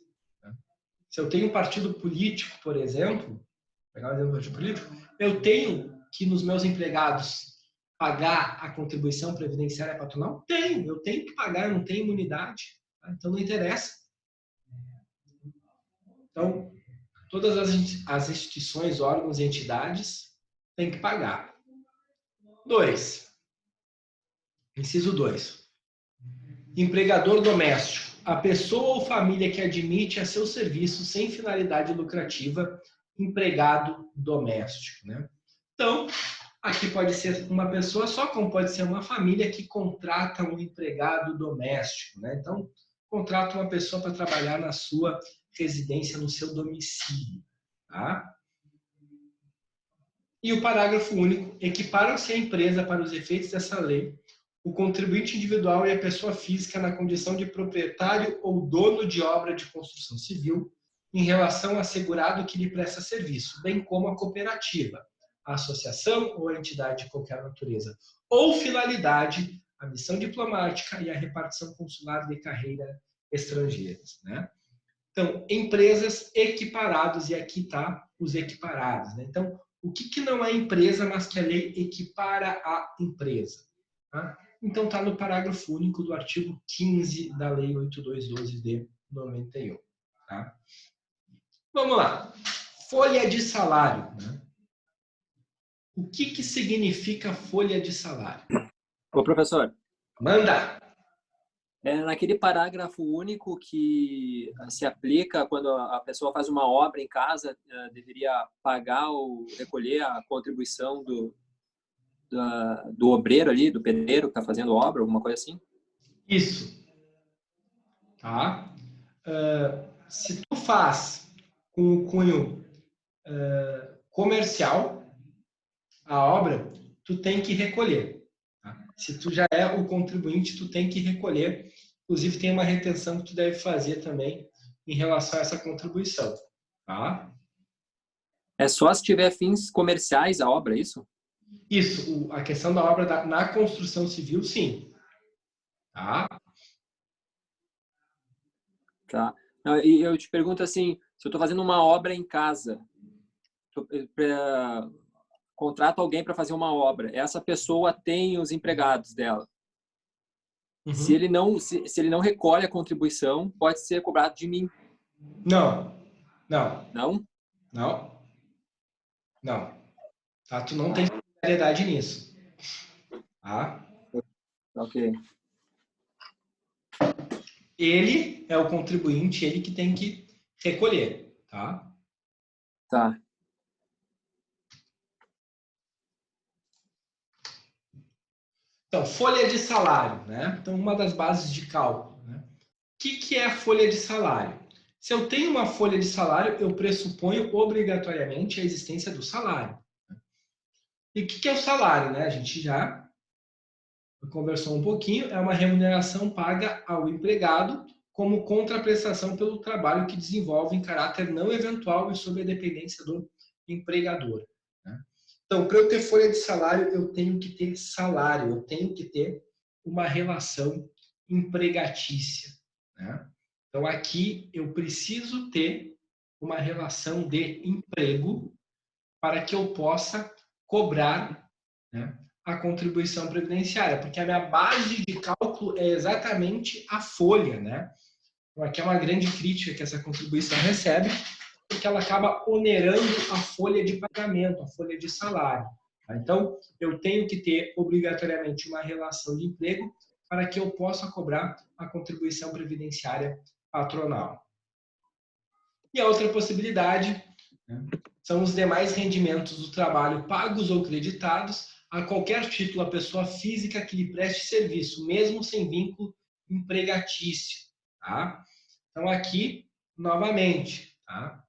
Se eu tenho um partido político, por exemplo, vou pegar o exemplo do partido político, eu tenho que nos meus empregados pagar a contribuição previdenciária patronal? Eu tenho que pagar, eu não tenho imunidade. Tá? Então, não interessa. Então, todas as instituições, órgãos e entidades têm que pagar. 2. Inciso 2. Empregador doméstico. A pessoa ou família que admite a seu serviço sem finalidade lucrativa, empregado doméstico. Né? Então, aqui pode ser uma pessoa só, como pode ser uma família que contrata um empregado doméstico. Né? Então, contrata uma pessoa para trabalhar na sua residência, no seu domicílio. Tá? E o parágrafo único, equiparam-se a empresa para os efeitos dessa lei o contribuinte individual e a pessoa física na condição de proprietário ou dono de obra de construção civil em relação ao assegurado que lhe presta serviço, bem como a cooperativa, a associação ou a entidade de qualquer natureza, ou finalidade, a missão diplomática e a repartição consular de carreira estrangeiras. Né? Então, empresas equiparados, e aqui está os equiparados. Né? Então, o que não é empresa, mas que a lei equipara a empresa? Tá? Então, está no parágrafo único do artigo 15 da Lei 8212 de 91. Tá? Vamos lá. Folha de salário. Né? O que significa folha de salário? Ô, professor. Manda! Naquele parágrafo único que se aplica quando a pessoa faz uma obra em casa, deveria pagar ou recolher a contribuição do obreiro ali, do pedreiro que está fazendo obra, alguma coisa assim? Isso. Tá? Se tu faz com o cunho comercial a obra, tu tem que recolher. Tá? Se tu já é o contribuinte, tu tem que recolher. Inclusive, tem uma retenção que tu deve fazer também em relação a essa contribuição. Tá? É só se tiver fins comerciais a obra, é isso? Isso, a questão da obra na construção civil, sim. Tá? Tá. E eu te pergunto assim, se eu estou fazendo uma obra em casa, contrato alguém para fazer uma obra, essa pessoa tem os empregados dela. Uhum. Se ele não recolhe a contribuição, pode ser cobrado de mim. Não. Não? Não. Tá? Tu não tem responsabilidade nisso. Tá? Ok. Ele é o contribuinte, ele que tem que recolher. Tá? Tá. Então, folha de salário, né? Então, uma das bases de cálculo, né? O que é a folha de salário? Se eu tenho uma folha de salário, eu pressuponho obrigatoriamente a existência do salário. E o que é o salário, né? A gente já conversou um pouquinho, é uma remuneração paga ao empregado como contraprestação pelo trabalho que desenvolve em caráter não eventual e sob a dependência do empregador. Né? Então, para eu ter folha de salário, eu tenho que ter salário, eu tenho que ter uma relação empregatícia. Né? Então, aqui eu preciso ter uma relação de emprego para que eu possa cobrar, né, a contribuição previdenciária, porque a minha base de cálculo é exatamente a folha. Né? Então, aqui é uma grande crítica que essa contribuição recebe, porque ela acaba onerando a folha de pagamento, a folha de salário. Tá? Então, eu tenho que ter obrigatoriamente uma relação de emprego para que eu possa cobrar a contribuição previdenciária patronal. E a outra possibilidade, né, são os demais rendimentos do trabalho pagos ou creditados, a qualquer título a pessoa física que lhe preste serviço, mesmo sem vínculo empregatício. Tá? Então, aqui, novamente, tá?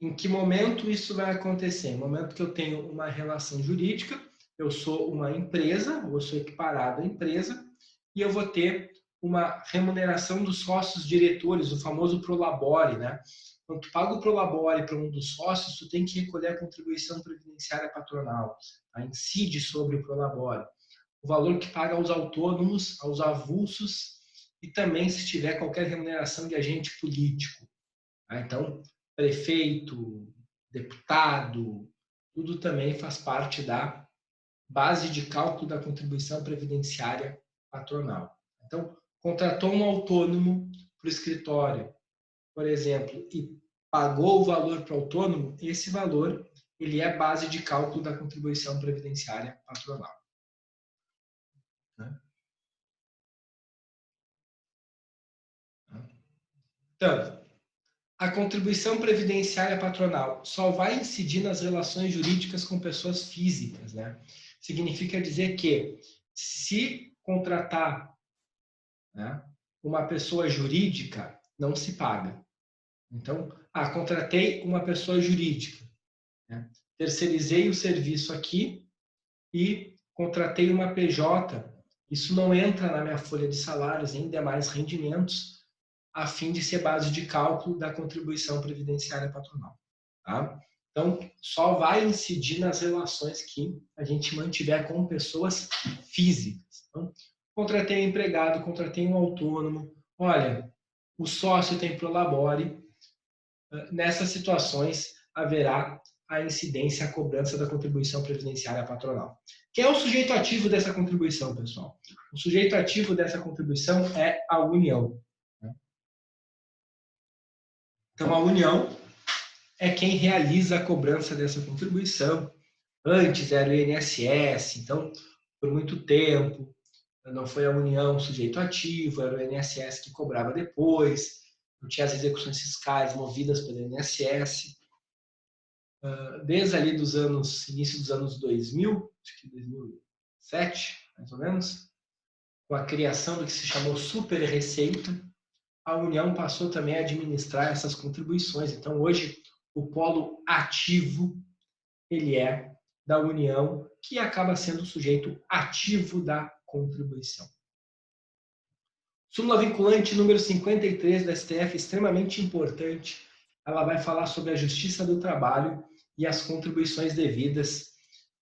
Em que momento isso vai acontecer? No momento que eu tenho uma relação jurídica, eu sou uma empresa, ou sou equiparado à empresa, e eu vou ter uma remuneração dos sócios diretores, o famoso prolabore, né? Quando tu paga o prolabore para um dos sócios, tu tem que recolher a contribuição previdenciária patronal, tá? Incide sobre o prolabore. O valor que paga aos autônomos, aos avulsos, e também se tiver qualquer remuneração de agente político. Tá? Então, prefeito, deputado, tudo também faz parte da base de cálculo da contribuição previdenciária patronal. Então, contratou um autônomo para o escritório, por exemplo, e pagou o valor para o autônomo, esse valor ele é base de cálculo da contribuição previdenciária patronal. Então, a contribuição previdenciária patronal só vai incidir nas relações jurídicas com pessoas físicas, né? Significa dizer que, se contratar, né, uma pessoa jurídica, não se paga. Então, contratei uma pessoa jurídica, né? Terceirizei o serviço aqui e contratei uma PJ. Isso não entra na minha folha de salários nem demais rendimentos, a fim de ser base de cálculo da contribuição previdenciária patronal. Tá? Então, só vai incidir nas relações que a gente mantiver com pessoas físicas. Então, contratei um empregado, contratei um autônomo. Olha, o sócio tem prolabore. Nessas situações, haverá a incidência, a cobrança da contribuição previdenciária patronal. Quem é o sujeito ativo dessa contribuição, pessoal? O sujeito ativo dessa contribuição é a União. Então, a União é quem realiza a cobrança dessa contribuição. Antes era o INSS, então, por muito tempo, não foi a União o sujeito ativo, era o INSS que cobrava depois, não tinha as execuções fiscais movidas pelo INSS. Desde ali início dos anos 2000, acho que 2007, mais ou menos, com a criação do que se chamou Super Receita, a União passou também a administrar essas contribuições. Então, hoje, o polo ativo, ele é da União, que acaba sendo o sujeito ativo da contribuição. Súmula vinculante número 53 da STF, extremamente importante. Ela vai falar sobre a justiça do trabalho e as contribuições devidas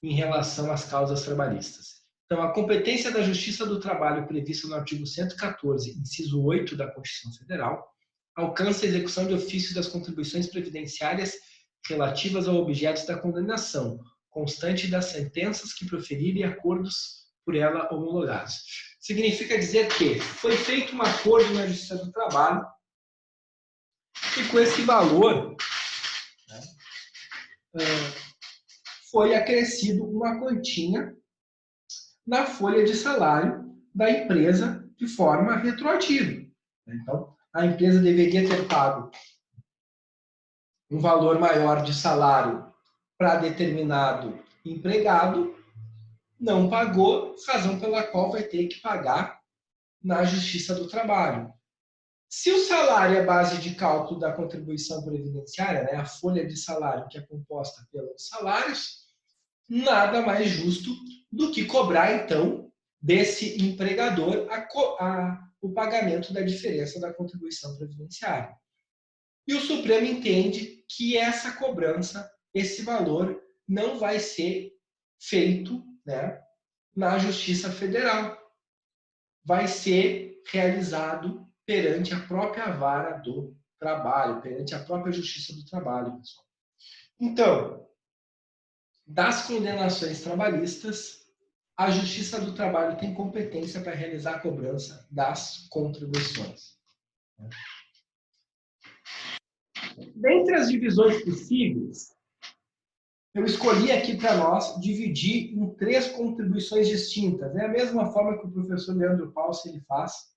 em relação às causas trabalhistas. Então, a competência da Justiça do Trabalho prevista no artigo 114, inciso 8 da Constituição Federal, alcança a execução de ofício das contribuições previdenciárias relativas ao objeto da condenação, constante das sentenças que proferirem e acordos por ela homologados. Significa dizer que foi feito um acordo na Justiça do Trabalho e com esse valor, né, foi acrescido uma quantia na folha de salário da empresa de forma retroativa. Então, a empresa deveria ter pago um valor maior de salário para determinado empregado, não pagou, razão pela qual vai ter que pagar na Justiça do Trabalho. Se o salário é base de cálculo da contribuição previdenciária, né, a folha de salário que é composta pelos salários, nada mais justo do que cobrar, então, desse empregador o pagamento da diferença da contribuição previdenciária. E o Supremo entende que essa cobrança, esse valor, não vai ser feito, né, na Justiça Federal. Vai ser realizado perante a própria vara do trabalho, perante a própria Justiça do Trabalho, pessoal. Então, das condenações trabalhistas, a Justiça do Trabalho tem competência para realizar a cobrança das contribuições. Dentre as divisões possíveis, eu escolhi aqui para nós dividir em 3 contribuições distintas. É a mesma forma que o professor Leandro Paus ele faz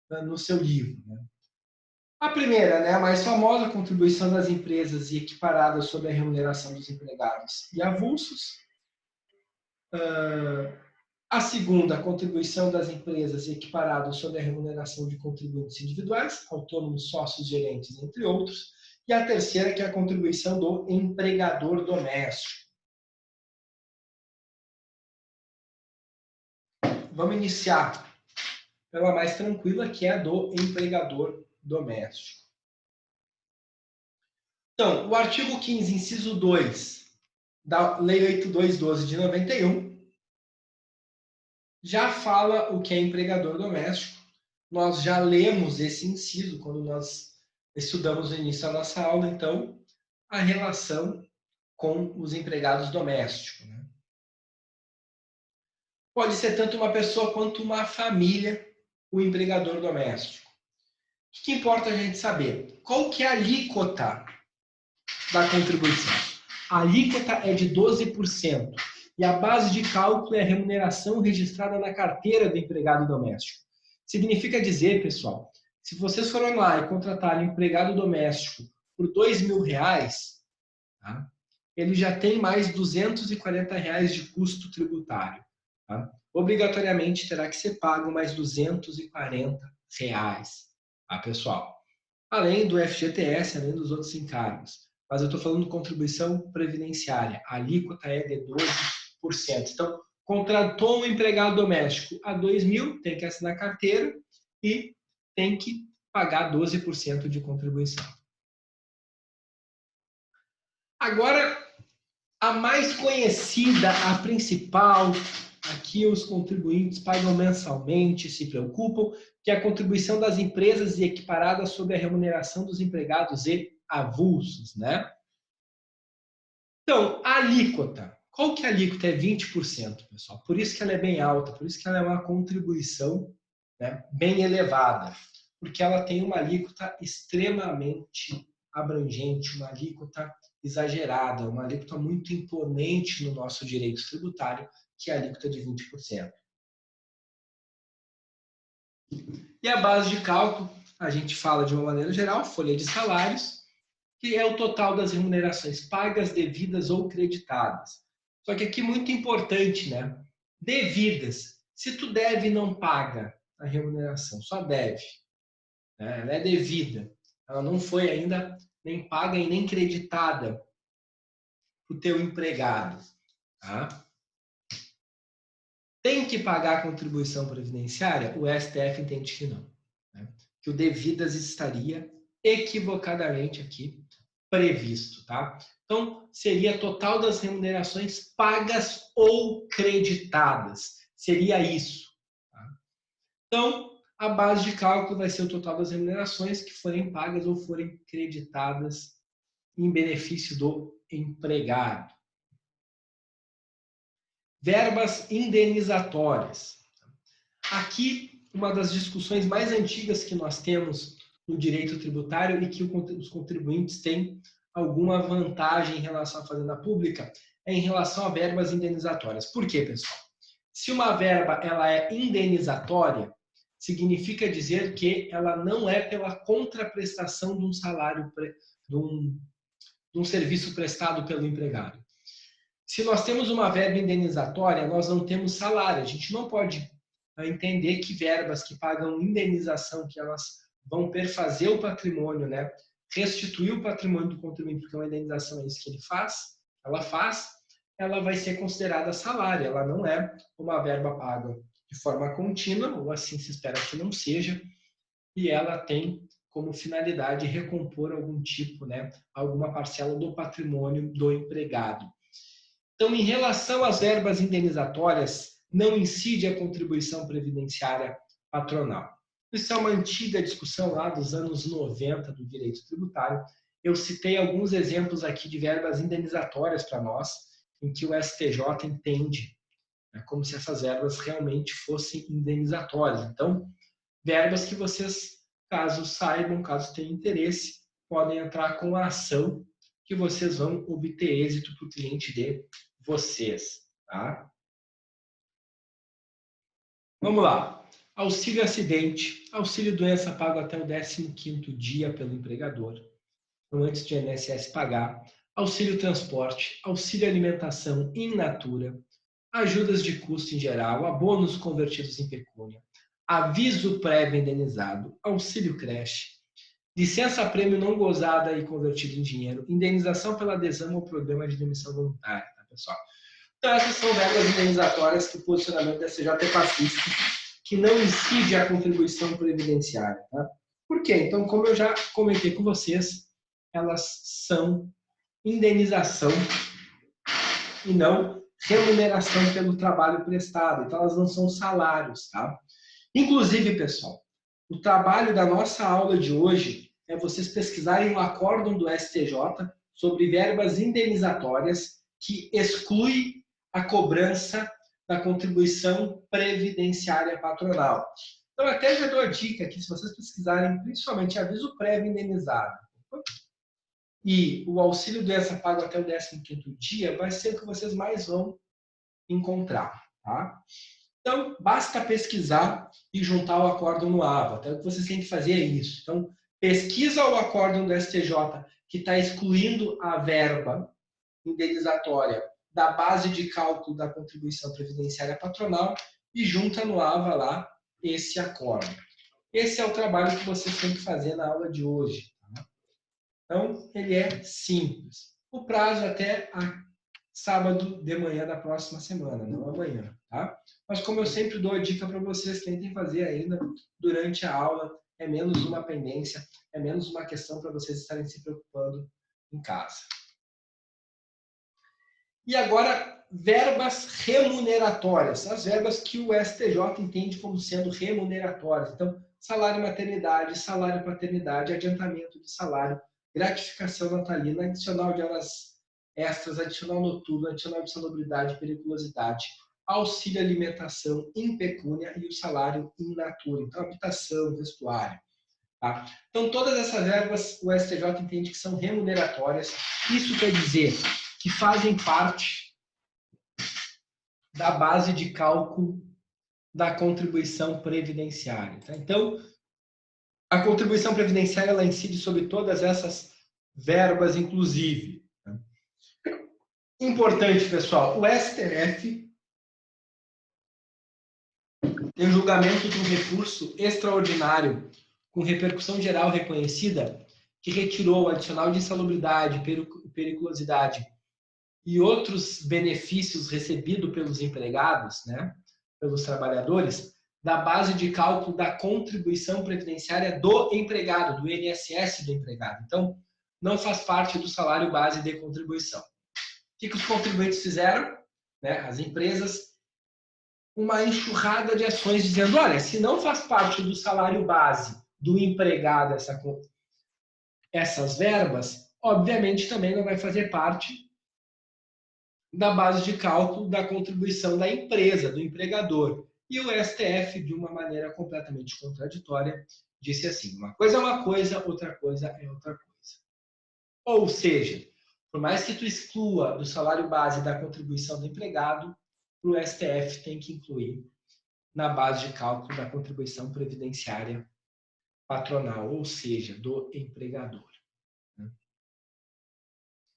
no seu livro. A primeira, né, a mais famosa, contribuição das empresas e equiparada sobre a remuneração dos empregados e avulsos. A segunda, a contribuição das empresas e equiparada sobre a remuneração de contribuintes individuais, autônomos, sócios, gerentes, entre outros. E a terceira, que é a contribuição do empregador doméstico. Vamos iniciar pela mais tranquila, que é a do empregador doméstico. Então, o artigo 15, inciso 2, da Lei 8212 de 91, já fala o que é empregador doméstico. Nós já lemos esse inciso quando nós estudamos no início da nossa aula, então, a relação com os empregados domésticos, né? Pode ser tanto uma pessoa quanto uma família, o empregador doméstico. O que importa a gente saber? Qual que é a alíquota da contribuição? A alíquota é de 12%. E a base de cálculo é a remuneração registrada na carteira do empregado doméstico. Significa dizer, pessoal, se vocês forem lá e contratarem um empregado doméstico por R$2.000, tá? Ele já tem mais R$240 de custo tributário. Tá? Obrigatoriamente terá que ser pago mais R$240, tá, pessoal? Além do FGTS, além dos outros encargos. Mas eu estou falando de contribuição previdenciária. A alíquota é de 12%. Então, contratou um empregado doméstico a R$2.000, tem que assinar carteira e tem que pagar 12% de contribuição. Agora, a mais conhecida, a principal, aqui os contribuintes pagam mensalmente, se preocupam, que é a contribuição das empresas e equiparada sobre a remuneração dos empregados e avulsos, né? Então, a alíquota. Qual que é a alíquota? É 20%, pessoal. Por isso que ela é bem alta, por isso que ela é uma contribuição, né, bem elevada. Porque ela tem uma alíquota extremamente abrangente, uma alíquota exagerada, uma alíquota muito imponente no nosso direito tributário, que é a alíquota de 20%. E a base de cálculo, a gente fala de uma maneira geral, folha de salários, que é o total das remunerações pagas, devidas ou creditadas. Só que aqui muito importante, né? Devidas. Se tu deve e não paga a remuneração, só deve, né? Ela é devida. Ela não foi ainda nem paga e nem creditada para o teu empregado. Tá? Tem que pagar a contribuição previdenciária? O STF entende que não. Né? Que o devidas estaria equivocadamente aqui previsto, tá? Então, seria total das remunerações pagas ou creditadas. Seria isso. Tá? Então, a base de cálculo vai ser o total das remunerações que forem pagas ou forem creditadas em benefício do empregado. Verbas indenizatórias. Aqui, uma das discussões mais antigas que nós temos no direito tributário e que os contribuintes têm alguma vantagem em relação à fazenda pública é em relação a verbas indenizatórias. Por quê, pessoal? Se uma verba ela é indenizatória, significa dizer que ela não é pela contraprestação de um salário, de um serviço prestado pelo empregado. Se nós temos uma verba indenizatória, nós não temos salário. A gente não pode entender que verbas que pagam indenização, que elas vão perfazer o patrimônio, né? Restituir o patrimônio do contribuinte, porque uma indenização é isso que ela vai ser considerada salário. Ela não é uma verba paga de forma contínua, ou assim se espera que não seja, e ela tem como finalidade recompor algum tipo, né? Alguma parcela do patrimônio do empregado. Então, em relação às verbas indenizatórias, não incide a contribuição previdenciária patronal. Isso é uma antiga discussão lá dos anos 90 do direito tributário. Eu citei alguns exemplos aqui de verbas indenizatórias para nós, em que o STJ entende, né, como se essas verbas realmente fossem indenizatórias. Então, verbas que vocês, caso saibam, caso tenham interesse, podem entrar com a ação que vocês vão obter êxito para o cliente de vocês. Tá? Vamos lá. auxílio acidente, auxílio doença pago até o 15º dia pelo empregador, então antes de INSS pagar, auxílio transporte, auxílio alimentação in natura, ajudas de custo em geral, abonos convertidos em pecúnia, aviso prévio indenizado, auxílio creche, licença-prêmio não gozada e convertida em dinheiro, indenização pela adesão ao programa de demissão voluntária, tá, pessoal? Então, essas são verbas indenizatórias que o posicionamento da CJ é pacífico, que não incide a contribuição previdenciária, tá? Por quê? Então, como eu já comentei com vocês, elas são indenização e não remuneração pelo trabalho prestado. Então, elas não são salários, tá? Inclusive, pessoal, o trabalho da nossa aula de hoje é vocês pesquisarem o acórdão do STJ sobre verbas indenizatórias que exclui a cobrança da contribuição previdenciária patronal. Então, até já dou a dica aqui, se vocês pesquisarem, principalmente aviso prévio indenizado e o auxílio doença pago até o 15º dia, vai ser o que vocês mais vão encontrar, tá? Então, basta pesquisar e juntar o acórdão no AVA. Então, o que vocês têm que fazer é isso. Então, pesquisa o acórdão do STJ que está excluindo a verba indenizatória da base de cálculo da contribuição previdenciária patronal e junta no AVA lá esse acórdão. Esse é o trabalho que vocês têm que fazer na aula de hoje. Tá? Então, ele é simples. O prazo até sábado de manhã da próxima semana, não amanhã. Tá? Mas como eu sempre dou a dica para vocês, tentem fazer ainda durante a aula. É menos uma pendência, é menos uma questão para vocês estarem se preocupando em casa. E agora, verbas remuneratórias. As verbas que o STJ entende como sendo remuneratórias. Então, salário maternidade, salário paternidade, adiantamento de salário, gratificação natalina, adicional de horas extras, adicional noturno, adicional de salubridade, periculosidade, auxílio alimentação in pecúnia e o salário in natura. Então, habitação, vestuário. Tá? Então, todas essas verbas o STJ entende que são remuneratórias. Isso quer dizer que fazem parte da base de cálculo da contribuição previdenciária. Tá? Então, a contribuição previdenciária ela incide sobre todas essas verbas, inclusive. Tá? Importante, pessoal, o STF tem julgamento de um recurso extraordinário com repercussão geral reconhecida que retirou o adicional de insalubridade, periculosidade e outros benefícios recebidos pelos empregados, né, pelos trabalhadores, da base de cálculo da contribuição previdenciária do empregado, do INSS do empregado. Então, não faz parte do salário base de contribuição. O que os contribuintes fizeram? Né, as empresas, uma enxurrada de ações dizendo, olha, se não faz parte do salário base do empregado essas verbas, obviamente também não vai fazer parte da base de cálculo da contribuição da empresa, do empregador. E o STF, de uma maneira completamente contraditória, disse assim, uma coisa é uma coisa, outra coisa é outra coisa. Ou seja, por mais que tu exclua do salário base da contribuição do empregado, o STF tem que incluir na base de cálculo da contribuição previdenciária patronal, ou seja, do empregador.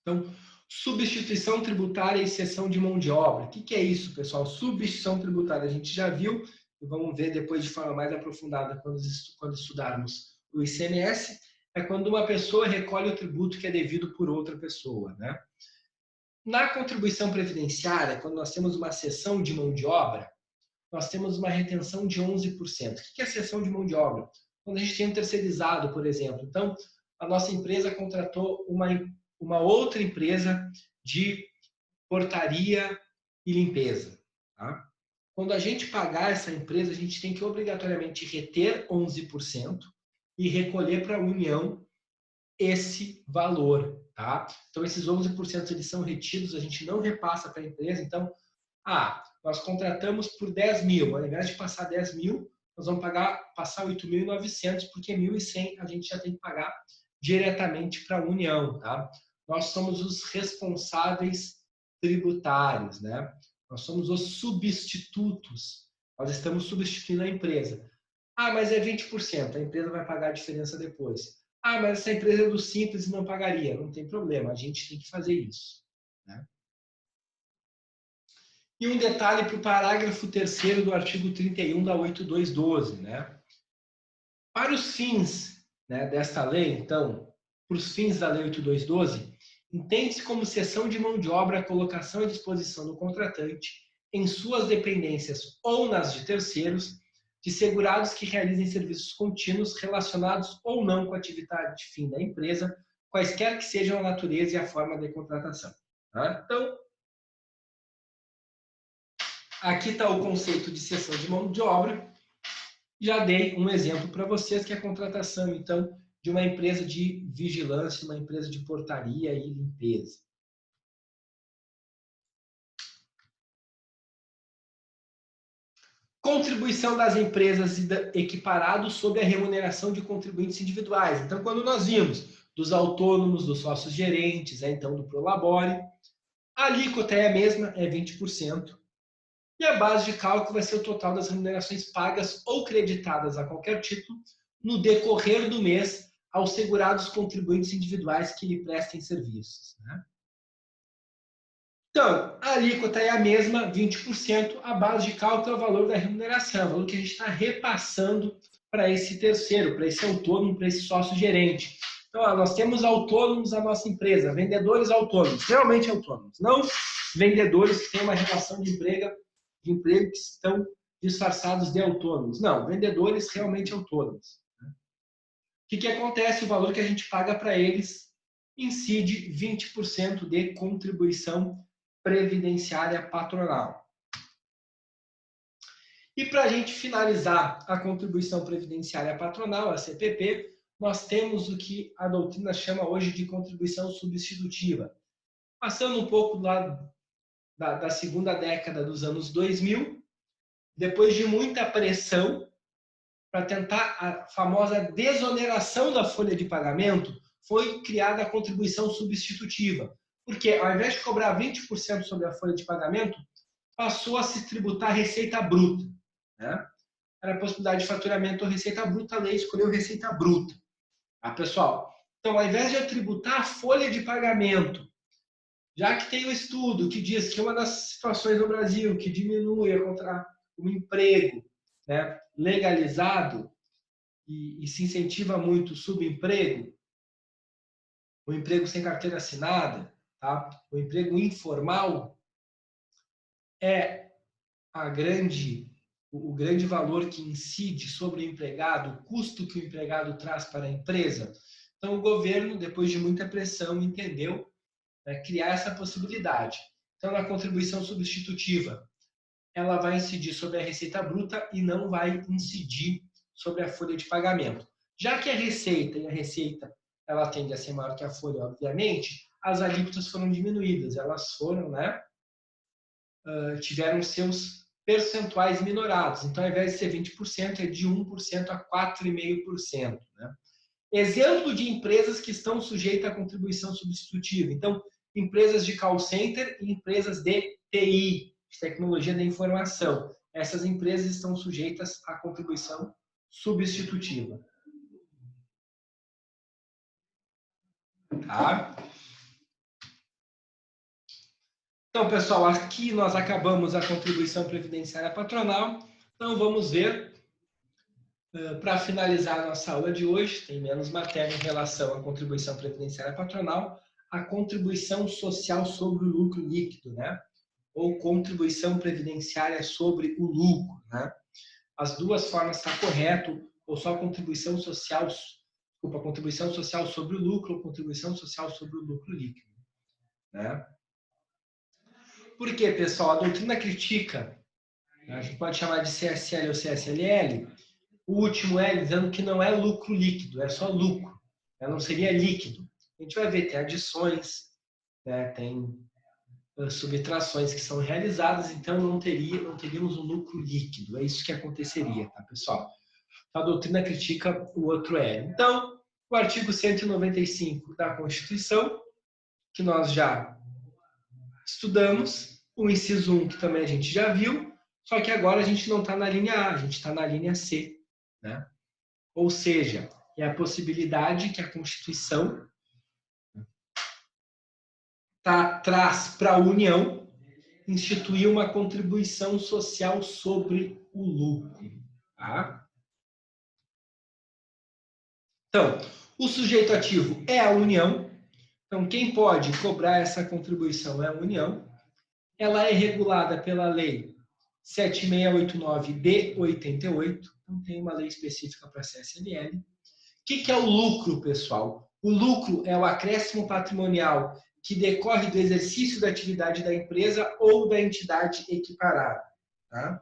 Então, substituição tributária e cessão de mão de obra. O que é isso, pessoal? Substituição tributária. A gente já viu, e vamos ver depois de forma mais aprofundada quando estudarmos o ICMS, é quando uma pessoa recolhe o tributo que é devido por outra pessoa. Né? Na contribuição previdenciária, quando nós temos uma cessão de mão de obra, nós temos uma retenção de 11%. O que é cessão de mão de obra? Quando a gente tem um terceirizado, por exemplo. Então, a nossa empresa contratou uma outra empresa de portaria e limpeza. Tá? Quando a gente pagar essa empresa, a gente tem que obrigatoriamente reter 11% e recolher para a União esse valor. Tá? Então, esses 11% eles são retidos, a gente não repassa para a empresa. Então, nós contratamos por 10 mil, ao invés de passar 10 mil, nós vamos passar 8.900, porque 1.100 a gente já tem que pagar diretamente para a União. Tá? Nós somos os responsáveis tributários, né? Nós somos os substitutos Nós estamos substituindo a empresa. Ah, mas é 20%, a empresa vai pagar a diferença depois. Ah, mas essa empresa é do Simples e não pagaria. Não tem problema, a gente tem que fazer isso, né? E um detalhe para o parágrafo 3º do artigo 31 da 8212, né? Para os fins, né, desta lei, então, para os fins da lei 8212, entende-se como cessão de mão de obra a colocação à disposição do contratante em suas dependências ou nas de terceiros, de segurados que realizem serviços contínuos relacionados ou não com a atividade fim da empresa, quaisquer que sejam a natureza e a forma de contratação. Tá? Então, aqui está o conceito de cessão de mão de obra. Já dei um exemplo para vocês, que é a contratação, então, de uma empresa de vigilância, uma empresa de portaria e limpeza. Contribuição das empresas equiparados sobre a remuneração de contribuintes individuais. Então, quando nós vimos dos autônomos, dos sócios gerentes, então do Prolabore, a alíquota é a mesma, é 20%. E a base de cálculo vai ser o total das remunerações pagas ou creditadas a qualquer título no decorrer do mês aos segurados contribuintes individuais que lhe prestem serviços, né? Então, a alíquota é a mesma, 20%, a base de cálculo é o valor da remuneração, o valor que a gente está repassando para esse terceiro, para esse autônomo, para esse sócio gerente. Então, nós temos autônomos na nossa empresa, vendedores autônomos, realmente autônomos, não vendedores que têm uma relação de emprego que estão disfarçados de autônomos. Não, vendedores realmente autônomos. O que acontece? O valor que a gente paga para eles incide 20% de contribuição previdenciária patronal. E para a gente finalizar a contribuição previdenciária patronal, a CPP, nós temos o que a doutrina chama hoje de contribuição substitutiva. Passando um pouco lá da segunda década dos anos 2000, depois de muita pressão para tentar a famosa desoneração da folha de pagamento, foi criada a contribuição substitutiva. Porque, ao invés de cobrar 20% sobre a folha de pagamento, passou a se tributar a receita bruta, né? Era a possibilidade de faturamento ou receita bruta, a lei escolheu receita bruta. Ah, pessoal, então, ao invés de eu tributar a folha de pagamento, já que tem um estudo que diz que uma das situações no Brasil que diminui um emprego, né, legalizado e se incentiva muito o subemprego, o emprego sem carteira assinada, tá? O emprego informal é o grande valor que incide sobre o empregado, o custo que o empregado traz para a empresa. Então, o governo, depois de muita pressão, entendeu, né, criar essa possibilidade. Então, na contribuição substitutiva, ela vai incidir sobre a receita bruta e não vai incidir sobre a folha de pagamento. Já que a receita ela tende a ser maior que a folha, obviamente, as alíquotas foram diminuídas, elas foram, né, tiveram seus percentuais minorados. Então, ao invés de ser 20%, é de 1% a 4,5%. Né? Exemplo de empresas que estão sujeitas à contribuição substitutiva. Então, empresas de call center e empresas de TI, de tecnologia da informação. Essas empresas estão sujeitas à contribuição substitutiva. Tá? Então, pessoal, aqui nós acabamos a contribuição previdenciária patronal. Então, vamos ver, para finalizar a nossa aula de hoje, tem menos matéria em relação à contribuição previdenciária patronal, a contribuição social sobre o lucro líquido, né? Ou contribuição previdenciária sobre o lucro, né? As duas formas estão correto, ou só contribuição social sobre o lucro ou contribuição social sobre o lucro líquido, né? Por quê, pessoal? A doutrina critica, a gente pode chamar de CSL ou CSLL, o último L dizendo que não é lucro líquido, é só lucro, não seria líquido. A gente vai ver, tem adições, né, tem subtrações que são realizadas, então não teríamos um lucro líquido. É isso que aconteceria, tá, pessoal? A doutrina critica o outro L. Então, o artigo 195 da Constituição, que nós já estudamos, o inciso 1, que também a gente já viu, Só que agora a gente não está na linha A, a gente está na linha C, né? Ou seja, é a possibilidade que a Constituição traz para a União instituir uma contribuição social sobre o lucro. Tá? Então, o sujeito ativo é a União. Então, quem pode cobrar essa contribuição é a União. Ela é regulada pela Lei 7689 de 88. Então, tem uma lei específica para a CSLL. O que é o lucro, pessoal? O lucro é o acréscimo patrimonial que decorre do exercício da atividade da empresa ou da entidade equiparada. Tá?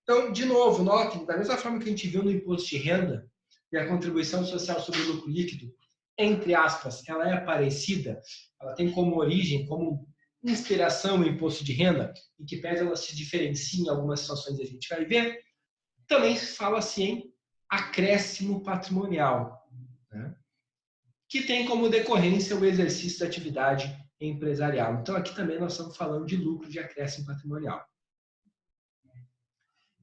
Então, de novo, notem, da mesma forma que a gente viu no imposto de renda e a contribuição social sobre o lucro líquido, entre aspas, ela é parecida, ela tem como origem, como inspiração o imposto de renda, em que pese ela se diferencia em algumas situações, a gente vai ver, também fala-se em acréscimo patrimonial, né? Que tem como decorrência o exercício da atividade empresarial. Então, aqui também nós estamos falando de lucro de acréscimo patrimonial.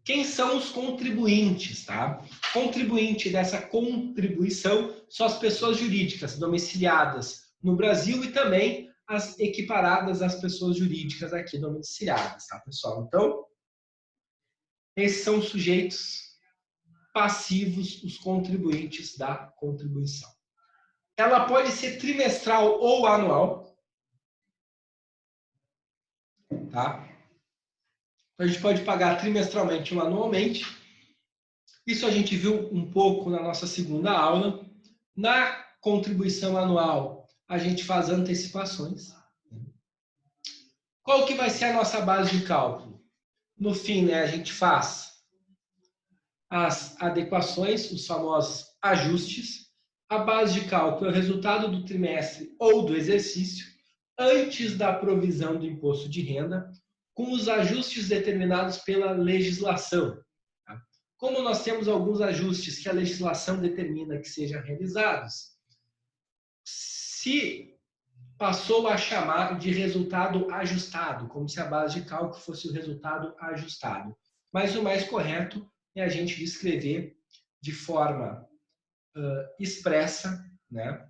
Quem são os contribuintes? Tá? Contribuinte dessa contribuição são as pessoas jurídicas domiciliadas no Brasil e também as equiparadas às pessoas jurídicas aqui domiciliadas, tá, pessoal? Então, esses são os sujeitos passivos, os contribuintes da contribuição. Ela pode ser trimestral ou anual. Tá? A gente pode pagar trimestralmente ou anualmente. Isso a gente viu um pouco na nossa segunda aula. Na contribuição anual, a gente faz antecipações. Qual que vai ser a nossa base de cálculo? No fim, né, a gente faz as adequações, os famosos ajustes. A base de cálculo é o resultado do trimestre ou do exercício antes da provisão do imposto de renda, com os ajustes determinados pela legislação. Tá? Como nós temos alguns ajustes que a legislação determina que sejam realizados, se passou a chamar de resultado ajustado, como se a base de cálculo fosse o resultado ajustado. Mas o mais correto é a gente descrever de forma expressa, né?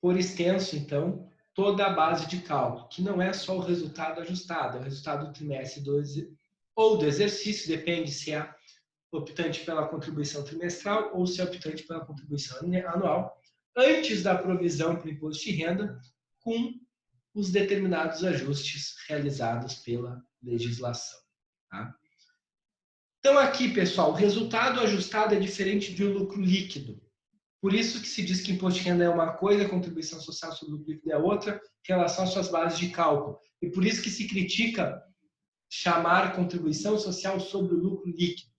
Por extenso, então, toda a base de cálculo, que não é só o resultado ajustado, é o resultado do trimestre ou do exercício, depende se é optante pela contribuição trimestral ou se é optante pela contribuição anual, antes da provisão para o imposto de renda, com os determinados ajustes realizados pela legislação. Tá? Então, aqui, pessoal, o resultado ajustado é diferente de um lucro líquido. Por isso que se diz que imposto de renda é uma coisa, contribuição social sobre o lucro líquido é outra, em relação às suas bases de cálculo. E por isso que se critica chamar contribuição social sobre o lucro líquido.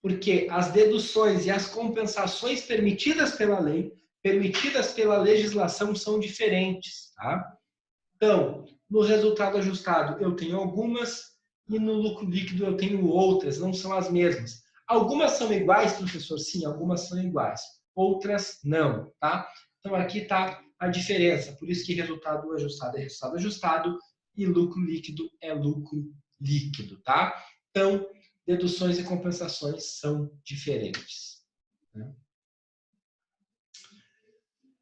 Porque as deduções e as compensações permitidas pela lei, permitidas pela legislação, são diferentes. Tá? Então, no resultado ajustado eu tenho algumas e no lucro líquido eu tenho outras, não são as mesmas. Algumas são iguais, professor? Sim, algumas são iguais. Outras não, tá? Então, aqui está a diferença. Por isso que resultado ajustado é resultado ajustado e lucro líquido é lucro líquido, tá? Então, deduções e compensações são diferentes. Né?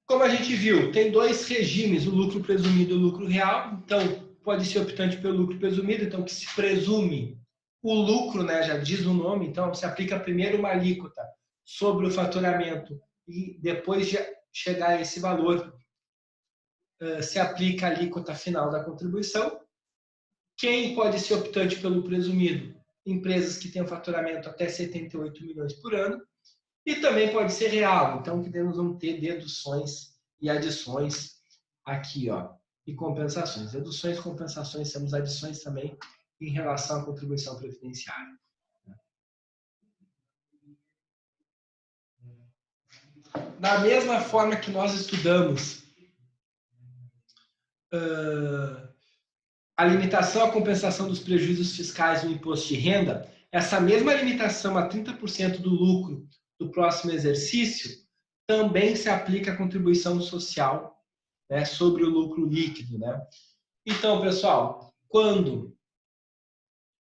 Como a gente viu, tem dois regimes, o lucro presumido e o lucro real. Então, pode ser optante pelo lucro presumido, então que se presume o lucro, né, já diz o nome, então se aplica primeiro uma alíquota sobre o faturamento e depois de chegar a esse valor, se aplica a alíquota final da contribuição. Quem pode ser optante pelo presumido? Empresas que têm um faturamento até 78 milhões por ano. E também pode ser real, então que nós vamos ter deduções e adições aqui, ó, e compensações. Deduções e compensações temos adições também em relação à contribuição previdenciária. Da mesma forma que nós estudamos a limitação à compensação dos prejuízos fiscais no imposto de renda, essa mesma limitação a 30% do lucro do próximo exercício também se aplica à contribuição social, né, sobre o lucro líquido. Né? Então, pessoal, quando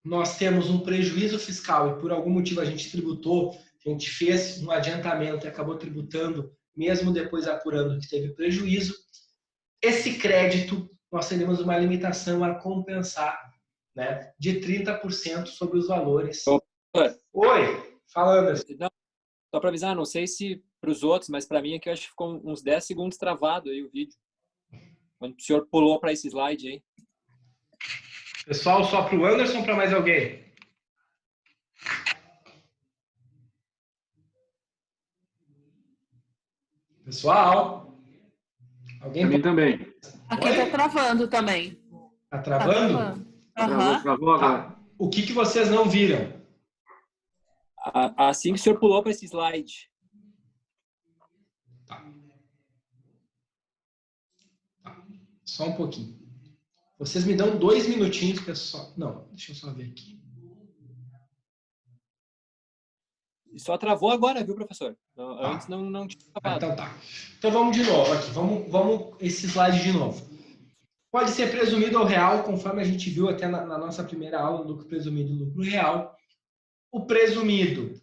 nós temos um prejuízo fiscal e por algum motivo a gente tributou, a gente fez um adiantamento e acabou tributando, mesmo depois apurando que teve prejuízo, esse crédito nós teremos uma limitação a compensar, né, de 30% sobre os valores. Oi, fala, Anderson. Não, só para avisar, não sei se para os outros, mas para mim aqui eu acho que ficou uns 10 segundos travado aí o vídeo. Quando o senhor pulou para esse slide aí. Pessoal, só para o Anderson ou para mais alguém? Pessoal, alguém Para mim também. Aqui está travando também. Está travando? Travou agora. O que vocês não viram? Assim que o senhor pulou para esse slide. Tá. Só um pouquinho. Vocês me dão 2 minutinhos, pessoal. Não, deixa eu só ver aqui. Só travou agora, viu, professor? Antes não tinha travado. Então tá. Então vamos de novo aqui. Vamos esse slide de novo. Pode ser presumido ou real, conforme a gente viu até na nossa primeira aula, lucro presumido e lucro real. O presumido,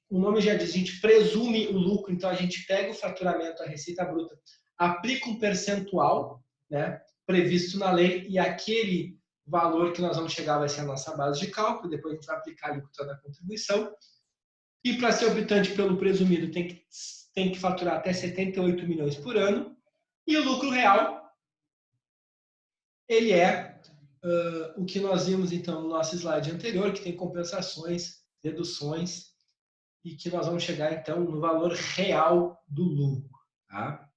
o nome já diz, a gente presume o lucro, então a gente pega o faturamento, a receita bruta, aplica um percentual, né, previsto na lei, e aquele valor que nós vamos chegar vai ser a nossa base de cálculo, depois a gente vai aplicar a alíquota da contribuição. E para ser optante pelo presumido, tem que faturar até 78 milhões por ano. E o lucro real, ele é o que nós vimos então no nosso slide anterior, que tem compensações, deduções, e que nós vamos chegar então no valor real do lucro. Tá?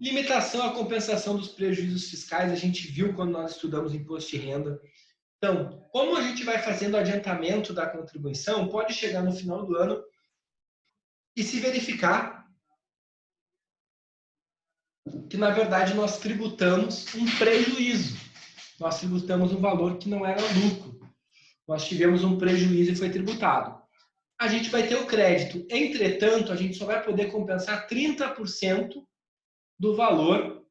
Limitação à compensação dos prejuízos fiscais, a gente viu quando nós estudamos imposto de renda. Então, como a gente vai fazendo o adiantamento da contribuição, pode chegar no final do ano e se verificar que, na verdade, nós tributamos um prejuízo. Nós tributamos um valor que não era lucro. Nós tivemos um prejuízo e foi tributado. A gente vai ter o crédito. Entretanto, a gente só vai poder compensar 30% do valor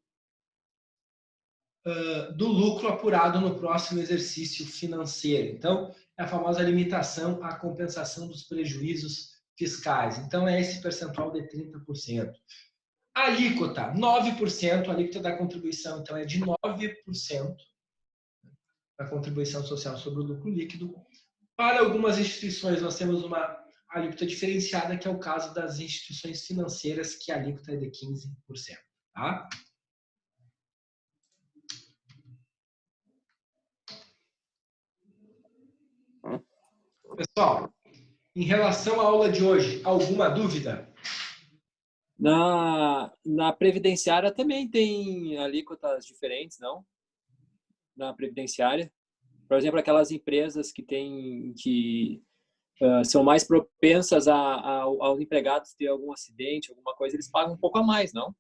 do lucro apurado no próximo exercício financeiro. Então, é a famosa limitação à compensação dos prejuízos fiscais. Então, é esse percentual de 30%. A alíquota, 9%, a alíquota da contribuição, então, é de 9% da contribuição social sobre o lucro líquido. Para algumas instituições, nós temos uma alíquota diferenciada, que é o caso das instituições financeiras, que a alíquota é de 15%. Tá? Pessoal, em relação à aula de hoje, alguma dúvida? Na previdenciária também tem alíquotas diferentes, não? Na previdenciária. Por exemplo, aquelas empresas que são mais propensas aos empregados ter algum acidente, alguma coisa, eles pagam um pouco a mais, não?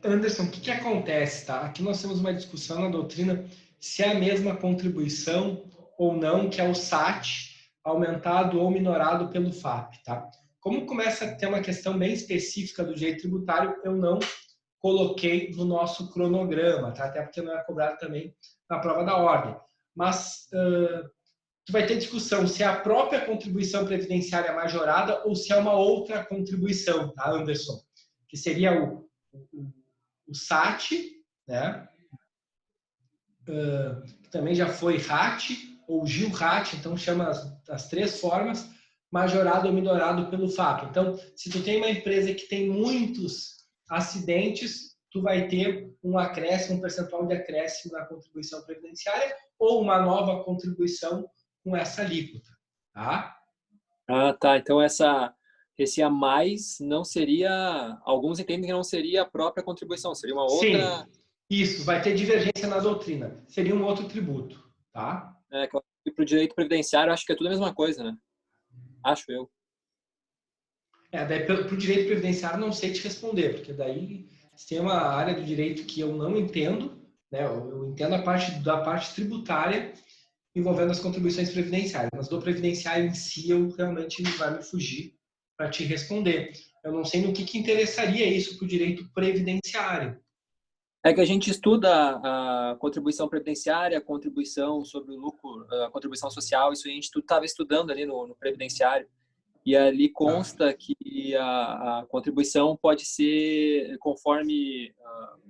Anderson, o que acontece? Tá? Aqui nós temos uma discussão na doutrina se é a mesma contribuição ou não, que é o SAT, aumentado ou minorado pelo FAP. Tá? Como começa a ter uma questão bem específica do direito tributário, eu não coloquei no nosso cronograma, tá? Até porque não é cobrado também na prova da ordem. Mas tu vai ter discussão se é a própria contribuição previdenciária majorada ou se é uma outra contribuição, tá, Anderson? Que seria o SAT, né? Que também já foi RAT ou GIL-RAT, então chama as 3 formas, majorado ou minorado pelo FAP. Então, se tu tem uma empresa que tem muitos acidentes, tu vai ter um acréscimo, um percentual de acréscimo na contribuição previdenciária ou uma nova contribuição com essa alíquota, tá? Tá. Então, esse a mais não seria... Alguns entendem que não seria a própria contribuição, seria uma outra... Sim, isso. Vai ter divergência na doutrina. Seria um outro tributo, tá? Para o direito previdenciário, acho que é tudo a mesma coisa, né? Acho eu. Daí para o direito previdenciário não sei te responder, porque daí tem uma área do direito que eu não entendo, né? Eu entendo da parte tributária envolvendo as contribuições previdenciárias, mas do previdenciário em si eu realmente vai me fugir para te responder. Eu não sei no que interessaria isso para o direito previdenciário. É que a gente estuda a contribuição previdenciária, a contribuição sobre o lucro, a contribuição social, isso a gente estava estudando ali no previdenciário. E ali consta que a contribuição pode ser conforme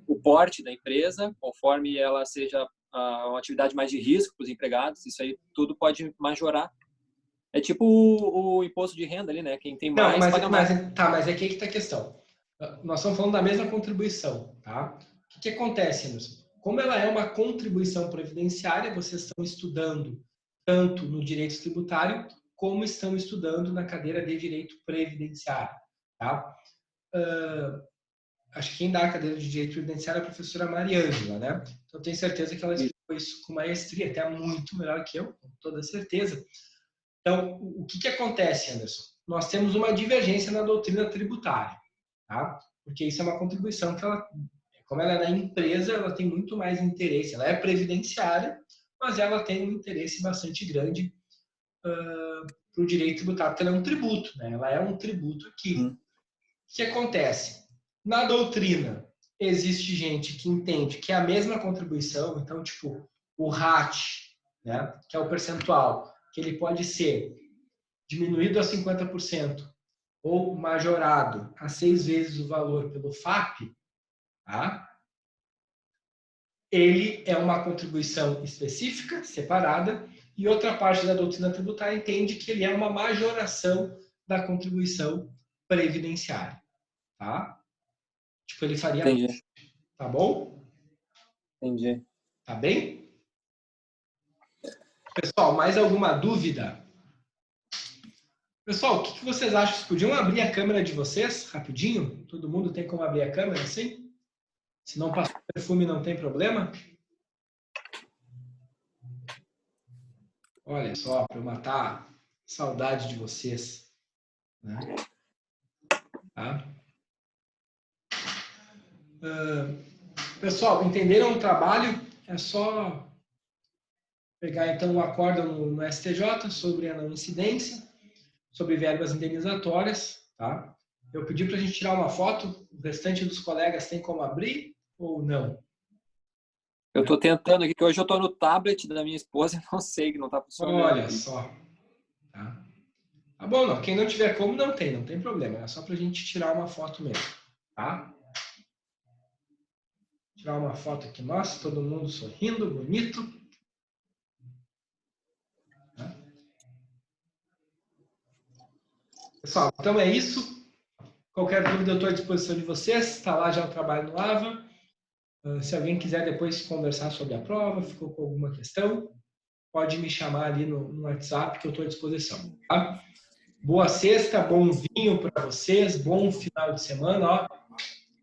o porte da empresa, conforme ela seja uma atividade mais de risco para os empregados, isso aí tudo pode majorar. É tipo o imposto de renda ali, né? Quem tem mais paga mais. Mas aqui que está a questão. Nós estamos falando da mesma contribuição, tá? O que acontece, Anderson? Como ela é uma contribuição previdenciária, vocês estão estudando tanto no direito tributário, como estão estudando na cadeira de direito previdenciário, tá? Acho que quem dá a cadeira de direito previdenciário é a professora Mariângela, né? Então, eu tenho certeza que ela explicou isso com maestria, até muito melhor que eu, com toda certeza. Então, o que acontece, Anderson? Nós temos uma divergência na doutrina tributária, tá? Porque isso é uma contribuição que ela, como ela é na empresa, ela tem muito mais interesse. Ela é previdenciária, mas ela tem um interesse bastante grande para o direito tributário, porque ela é um tributo, né? Ela é um tributo aqui. O que acontece? Na doutrina, existe gente que entende que é a mesma contribuição, então, tipo, o RAT, né? Que é o percentual, que ele pode ser diminuído a 50% ou majorado a 6 vezes o valor pelo FAP, tá? Ele é uma contribuição específica, separada, e outra parte da doutrina tributária entende que ele é uma majoração da contribuição previdenciária, tá? Tipo, ele faria... Entendi. Tá bom? Entendi. Tá bem? Pessoal, mais alguma dúvida? Pessoal, o que vocês acham? Vocês podiam abrir a câmera de vocês, rapidinho? Todo mundo tem como abrir a câmera, assim? Se não passar perfume, não tem problema? Olha só, para eu matar a saudade de vocês. Né? Tá? Pessoal, entenderam o trabalho? É só pegar então o acórdão no STJ sobre a não incidência, sobre verbas indenizatórias. Tá? Eu pedi para a gente tirar uma foto, o restante dos colegas tem como abrir ou não? Eu estou tentando aqui, que hoje eu estou no tablet da minha esposa e não sei, que não está funcionando. Olha só. Tá? Tá bom, não. Quem não tiver como, não tem problema. É só para a gente tirar uma foto mesmo. Tá? Tirar uma foto aqui, nossa, todo mundo sorrindo, bonito. Tá? Pessoal, então é isso. Qualquer dúvida eu estou à disposição de vocês. Está lá já o trabalho no AVA. Se alguém quiser depois conversar sobre a prova, ficou com alguma questão, pode me chamar ali no WhatsApp que eu estou à disposição. Tá? Boa sexta, bom vinho para vocês, bom final de semana. Ó.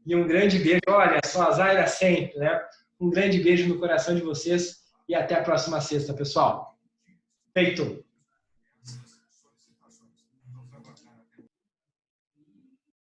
E um grande beijo. Olha, só a Zaira sempre, né? Um grande beijo no coração de vocês e até a próxima sexta, pessoal. Feito!